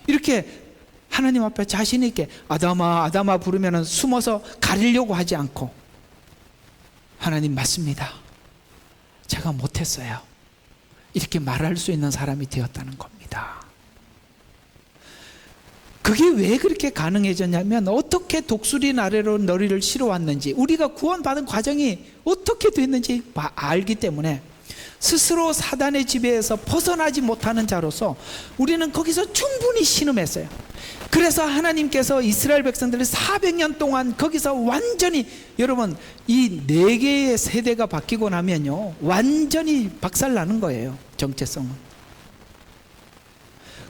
이렇게 하나님 앞에 자신 있게 아담아 아담아 부르면 숨어서 가리려고 하지 않고 하나님 맞습니다. 제가 못했어요. 이렇게 말할 수 있는 사람이 되었다는 겁니다. 그게 왜 그렇게 가능해졌냐면 어떻게 독수리 아래로 너리를 실어왔는지 우리가 구원받은 과정이 어떻게 됐는지 알기 때문에 스스로 사단의 지배에서 벗어나지 못하는 자로서 우리는 거기서 충분히 신음했어요. 그래서 하나님께서 이스라엘 백성들을 400년 동안 거기서 완전히 여러분 이 4개의 세대가 바뀌고 나면요 완전히 박살나는 거예요. 정체성은.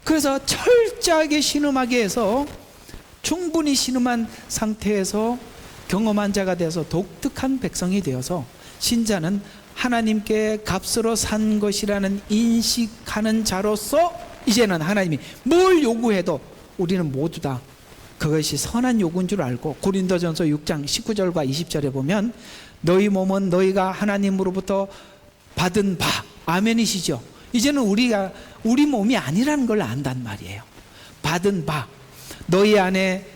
그래서 철저하게 신음하게 해서 충분히 신음한 상태에서 경험한 자가 되어서 독특한 백성이 되어서 신자는 하나님께 값으로 산 것이라는 인식하는 자로서 이제는 하나님이 뭘 요구해도 우리는 모두 다 그것이 선한 요구인 줄 알고 고린도전서 6장 19절과 20절에 보면 너희 몸은 너희가 하나님으로부터 받은 바 아멘이시죠. 이제는 우리 몸이 아니라는 걸 안단 말이에요. 받은 바 너희 안에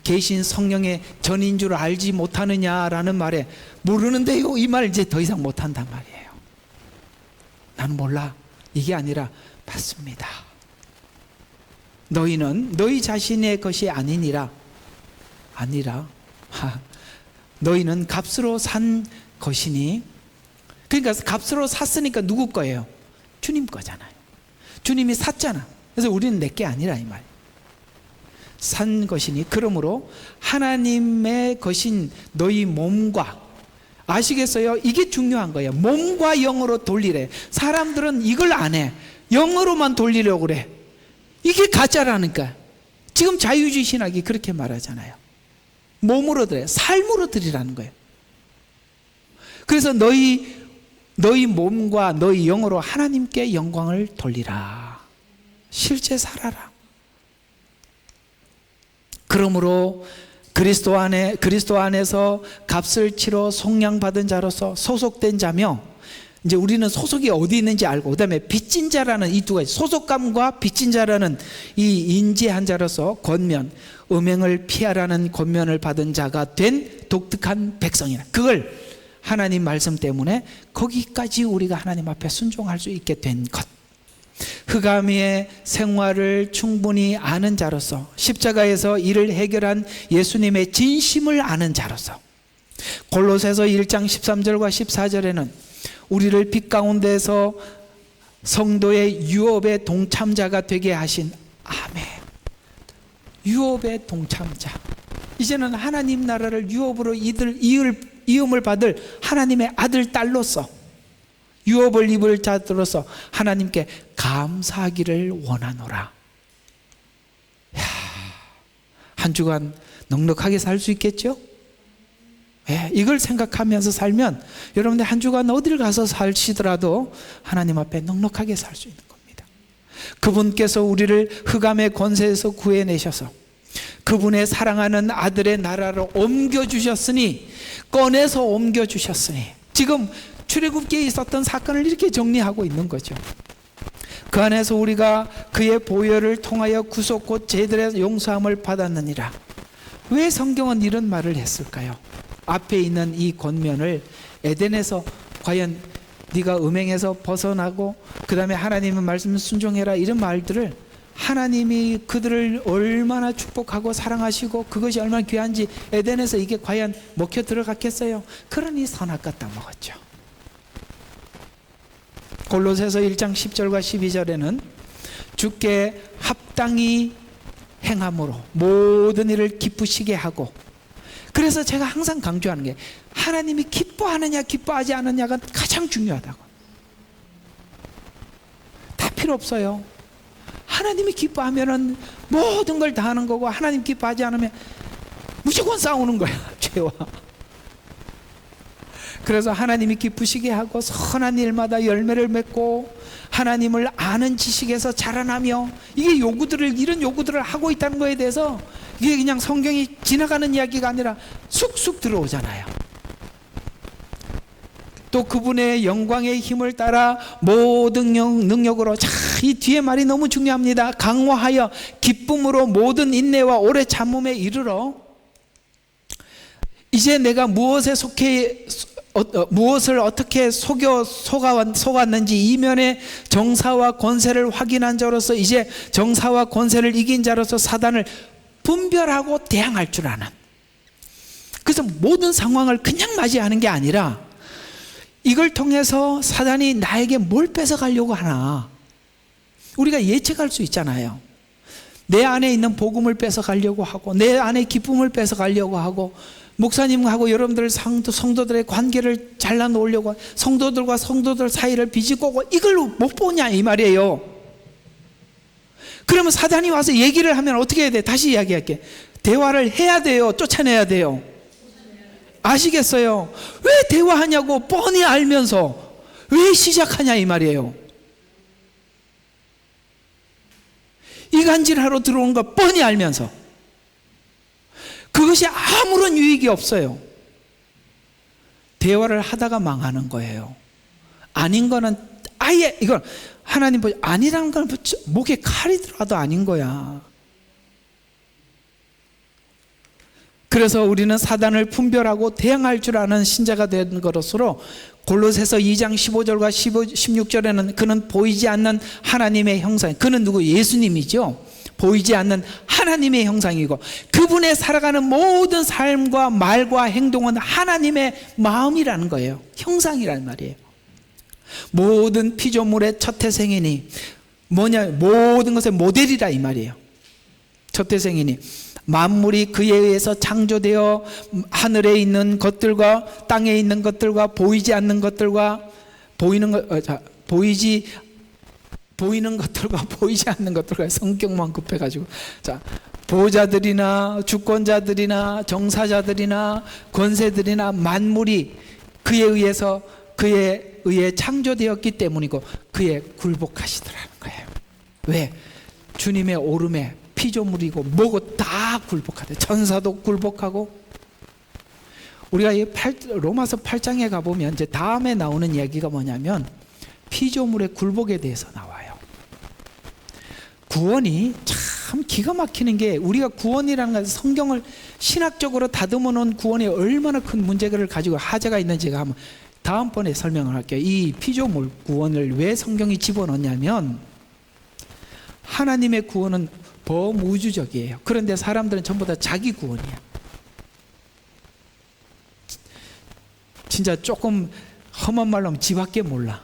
계신 성령의 전인 줄 알지 못하느냐라는 말에 모르는데요 이 말 이제 더 이상 못한단 말이에요. 나는 몰라 이게 아니라 받습니다. 너희는 너희 자신의 것이 아니라 너희는 값으로 산 것이니 그러니까 값으로 샀으니까 누구 거예요? 주님 거잖아요. 주님이 샀잖아. 그래서 우리는 내 게 아니라 이 말. 산 것이니 그러므로 하나님의 것인 너희 몸과 아시겠어요? 이게 중요한 거예요. 몸과 영으로 돌리래. 사람들은 이걸 안 해. 영으로만 돌리려고 그래. 이게 가짜라니까. 지금 자유주의 신학이 그렇게 말하잖아요. 몸으로 드려, 삶으로 드리라는 거예요. 그래서 너희 몸과 너희 영으로 하나님께 영광을 돌리라. 실제 살아라. 그러므로 그리스도 안에서 값을 치러 속량받은 자로서 소속된 자며 이제 우리는 소속이 어디 있는지 알고 그다음에 빚진 자라는 이 두 가지 소속감과 빚진 자라는 이 인지한 자로서 권면 음행을 피하라는 권면을 받은 자가 된 독특한 백성이라. 그걸 하나님 말씀 때문에 거기까지 우리가 하나님 앞에 순종할 수 있게 된 것. 흑암의 생활을 충분히 아는 자로서 십자가에서 이를 해결한 예수님의 진심을 아는 자로서 골로새서 1장 13절과 14절에는 우리를 빛 가운데서 성도의 유업의 동참자가 되게 하신 아멘. 유업의 동참자. 이제는 하나님 나라를 유업으로 이음을 받을 하나님의 아들 딸로서 유업을 입을 자들로서 하나님께 감사하기를 원하노라. 한 주간 넉넉하게 살 수 있겠죠? 이걸 생각하면서 살면 여러분들 한 주간 어딜 가서 살시더라도 하나님 앞에 넉넉하게 살 수 있는 겁니다. 그분께서 우리를 흑암의 권세에서 구해내셔서 그분의 사랑하는 아들의 나라로 옮겨주셨으니, 꺼내서 옮겨주셨으니, 지금 출애굽기에 있었던 사건을 이렇게 정리하고 있는 거죠. 그 안에서 우리가 그의 보혈을 통하여 구속 곧 죄들의 용서함을 받았느니라. 왜 성경은 이런 말을 했을까요? 앞에 있는 이 권면을 에덴에서 과연 네가 음행에서 벗어나고 그 다음에 하나님의 말씀을 순종해라, 이런 말들을 하나님이 그들을 얼마나 축복하고 사랑하시고 그것이 얼마나 귀한지 에덴에서 이게 과연 먹혀 들어갔겠어요? 그러니 선악과 따먹었죠. 골로새서 1장 10절과 12절에는 주께 합당히 행함으로 모든 일을 기쁘시게 하고, 그래서 제가 항상 강조하는 게 하나님이 기뻐하느냐 기뻐하지 않느냐가 가장 중요하다고. 다 필요 없어요. 하나님이 기뻐하면은 모든 걸 다 하는 거고, 하나님 기뻐하지 않으면 무조건 싸우는 거야, 죄와. 그래서 하나님이 기쁘시게 하고 선한 일마다 열매를 맺고 하나님을 아는 지식에서 자라나며, 이게 이런 요구들을 하고 있다는 거에 대해서 이게 그냥 성경이 지나가는 이야기가 아니라 쑥쑥 들어오잖아요. 또 그분의 영광의 힘을 따라 모든 능력으로, 자, 이 뒤에 말이 너무 중요합니다. 강화하여 기쁨으로 모든 인내와 오래 참음에 이르러, 이제 내가 무엇을 어떻게 속았는지 이면의 정사와 권세를 확인한 자로서, 이제 정사와 권세를 이긴 자로서 사단을 분별하고 대항할 줄 아는. 그래서 모든 상황을 그냥 맞이하는 게 아니라 이걸 통해서 사단이 나에게 뭘 뺏어가려고 하나 우리가 예측할 수 있잖아요. 내 안에 있는 복음을 뺏어가려고 하고, 내 안에 기쁨을 뺏어가려고 하고, 목사님하고 여러분들 성도들의 관계를 잘라놓으려고, 성도들과 성도들 사이를 비집고, 이걸 못 보냐 이 말이에요. 그러면 사단이 와서 얘기를 하면 어떻게 해야 돼? 다시 이야기할게. 대화를 해야 돼요? 쫓아내야 돼요? 아시겠어요? 왜 대화하냐고 뻔히 알면서 왜 시작하냐 이 말이에요. 이간질하러 들어온 거 뻔히 알면서 그것이 아무런 유익이 없어요. 대화를 하다가 망하는 거예요. 아닌 거는 아예, 이건 하나님 보지, 아니라는 건 목에 칼이 들어와도 아닌 거야. 그래서 우리는 사단을 분별하고 대항할 줄 아는 신자가 된 것으로 골로새서 2장 15절과 16절에는 그는 보이지 않는 하나님의 형상, 그는 누구? 예수님이죠. 보이지 않는 하나님의 형상이고, 그분의 살아가는 모든 삶과 말과 행동은 하나님의 마음이라는 거예요. 형상이란 말이에요. 모든 피조물의 첫 태생이니 모든 것의 모델이라 이 말이에요. 첫 태생이니 만물이 그에 의해서 창조되어 하늘에 있는 것들과 땅에 있는 것들과 보이지 않는 것들과 보이는 것들과 보이지 않는 것들과 성격만 급해가지고, 자, 보호자들이나 주권자들이나 정사자들이나 권세들이나 만물이 그에 의해 창조되었기 때문이고 그에 굴복하시더라는 거예요. 왜? 주님의 오름에 피조물이고 뭐고 다 굴복하대. 천사도 굴복하고. 우리가 이 로마서 8장에 가보면 이제 다음에 나오는 이야기가 뭐냐면 피조물의 굴복에 대해서 나와요. 구원이 참 기가 막히는 게, 우리가 구원이라는 것은 성경을 신학적으로 다듬어 놓은 구원이 얼마나 큰 문제를 가지고 하자가 있는지가 한번 다음번에 설명을 할게요. 이 피조물 구원을 왜 성경이 집어넣냐면, 하나님의 구원은 범우주적이에요. 그런데 사람들은 전부 다 자기 구원이에요. 진짜 조금 험한 말로 하면 지밖에 몰라.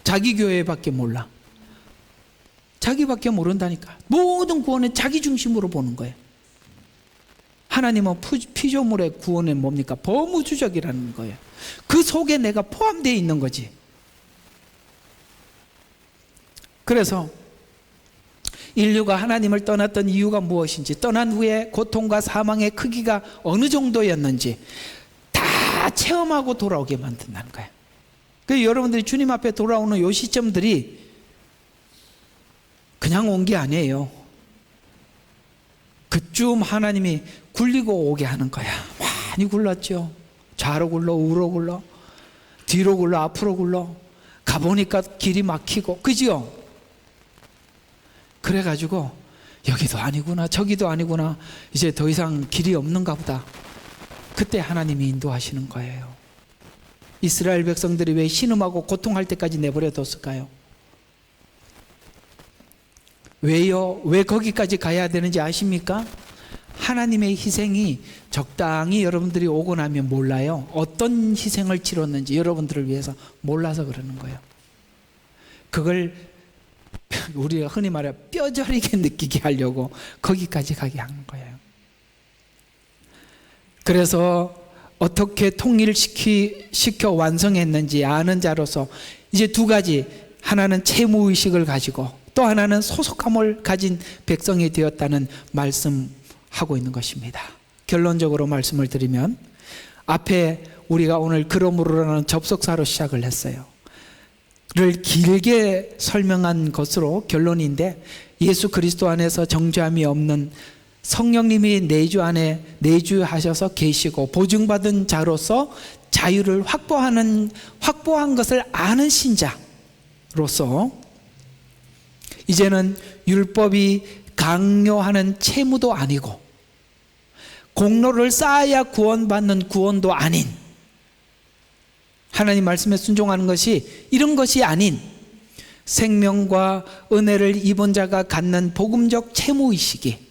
자기 교회밖에 몰라. 자기밖에 모른다니까. 모든 구원은 자기 중심으로 보는 거예요. 하나님은 피조물의 구원은 뭡니까? 범우주적이라는 거예요. 그 속에 내가 포함되어 있는 거지. 그래서 인류가 하나님을 떠났던 이유가 무엇인지, 떠난 후에 고통과 사망의 크기가 어느 정도였는지 다 체험하고 돌아오게 만든다는 거예요. 그래서 여러분들이 주님 앞에 돌아오는 이 시점들이 그냥 온 게 아니에요. 그쯤 하나님이 굴리고 오게 하는 거야. 많이 굴렀죠. 좌로 굴러, 우로 굴러, 뒤로 굴러, 앞으로 굴러. 가보니까 길이 막히고, 그지요? 그래가지고 여기도 아니구나, 저기도 아니구나, 이제 더 이상 길이 없는가 보다. 그때 하나님이 인도하시는 거예요. 이스라엘 백성들이 왜 신음하고 고통할 때까지 내버려 뒀을까요? 왜요? 왜 거기까지 가야 되는지 아십니까? 하나님의 희생이 적당히 여러분들이 오고 나면 몰라요. 어떤 희생을 치렀는지 여러분들을 위해서 몰라서 그러는 거예요. 그걸 우리가 흔히 말해 뼈저리게 느끼게 하려고 거기까지 가게 하는 거예요. 그래서 어떻게 통일시켜 완성했는지 아는 자로서 이제 두 가지, 하나는 채무의식을 가지고 또 하나는 소속감을 가진 백성이 되었다는 말씀하고 있는 것입니다. 결론적으로 말씀을 드리면, 앞에 우리가 오늘 그러므로라는 접속사로 시작을 했어요. 를 길게 설명한 것으로 결론인데, 예수 그리스도 안에서 정죄함이 없는 성령님이 내주 안에 내주하셔서 계시고 보증받은 자로서 자유를 확보한 것을 아는 신자로서 이제는 율법이 강요하는 채무도 아니고 공로를 쌓아야 구원받는 구원도 아닌, 하나님 말씀에 순종하는 것이 이런 것이 아닌 생명과 은혜를 입은 자가 갖는 복음적 채무의식이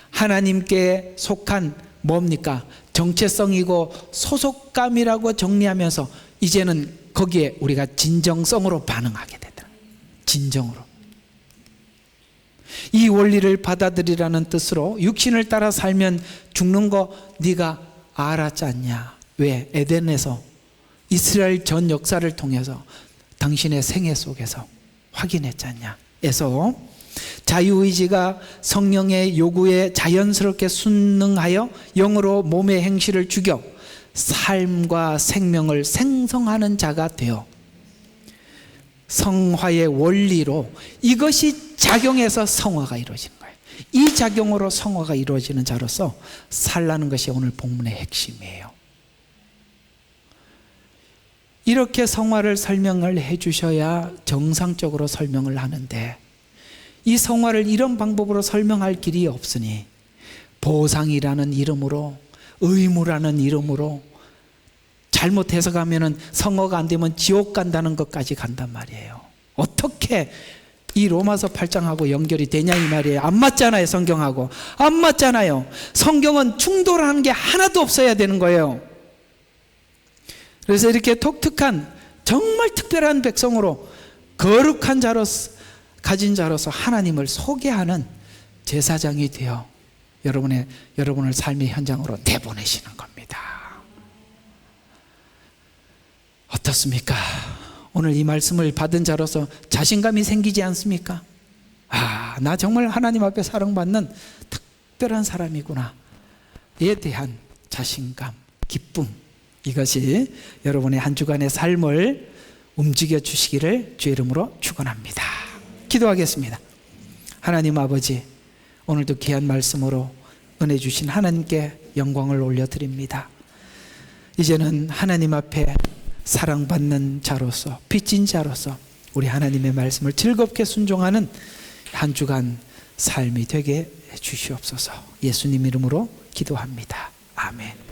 하나님께 속한 뭡니까? 정체성이고 소속감이라고 정리하면서 이제는 거기에 우리가 진정성으로 반응하게 되더라. 진정으로. 이 원리를 받아들이라는 뜻으로 육신을 따라 살면 죽는 거 네가 알았지 않냐? 왜? 에덴에서 이스라엘 전 역사를 통해서 당신의 생애 속에서 확인했지 않냐? 에서 자유의지가 성령의 요구에 자연스럽게 순응하여 영으로 몸의 행실을 죽여 삶과 생명을 생성하는 자가 되어 성화의 원리로 이것이 작용해서 성화가 이루어지는 거예요. 이 작용으로 성화가 이루어지는 자로서 살라는 것이 오늘 본문의 핵심이에요. 이렇게 성화를 설명을 해 주셔야 정상적으로 설명을 하는데, 이 성화를 이런 방법으로 설명할 길이 없으니 보상이라는 이름으로, 의무라는 이름으로 잘못 해석하면 성화가 안 되면 지옥 간다는 것까지 간단 말이에요. 어떻게 이 로마서 8장하고 연결이 되냐 이 말이에요. 안 맞잖아요. 성경하고 안 맞잖아요. 성경은 충돌하는 게 하나도 없어야 되는 거예요. 그래서 이렇게 독특한 정말 특별한 백성으로 거룩한 자로서 가진 자로서 하나님을 소개하는 제사장이 되어 여러분을 삶의 현장으로 내보내시는 겁니다. 어떻습니까? 오늘 이 말씀을 받은 자로서 자신감이 생기지 않습니까? 나 정말 하나님 앞에 사랑받는 특별한 사람이구나. 에 대한 자신감, 기쁨, 이것이 여러분의 한 주간의 삶을 움직여 주시기를 주의 이름으로 축원합니다. 기도하겠습니다. 하나님 아버지, 오늘도 귀한 말씀으로 은혜 주신 하나님께 영광을 올려드립니다. 이제는 하나님 앞에 사랑받는 자로서, 빚진 자로서 우리 하나님의 말씀을 즐겁게 순종하는 한 주간 삶이 되게 해 주시옵소서. 예수님 이름으로 기도합니다. 아멘.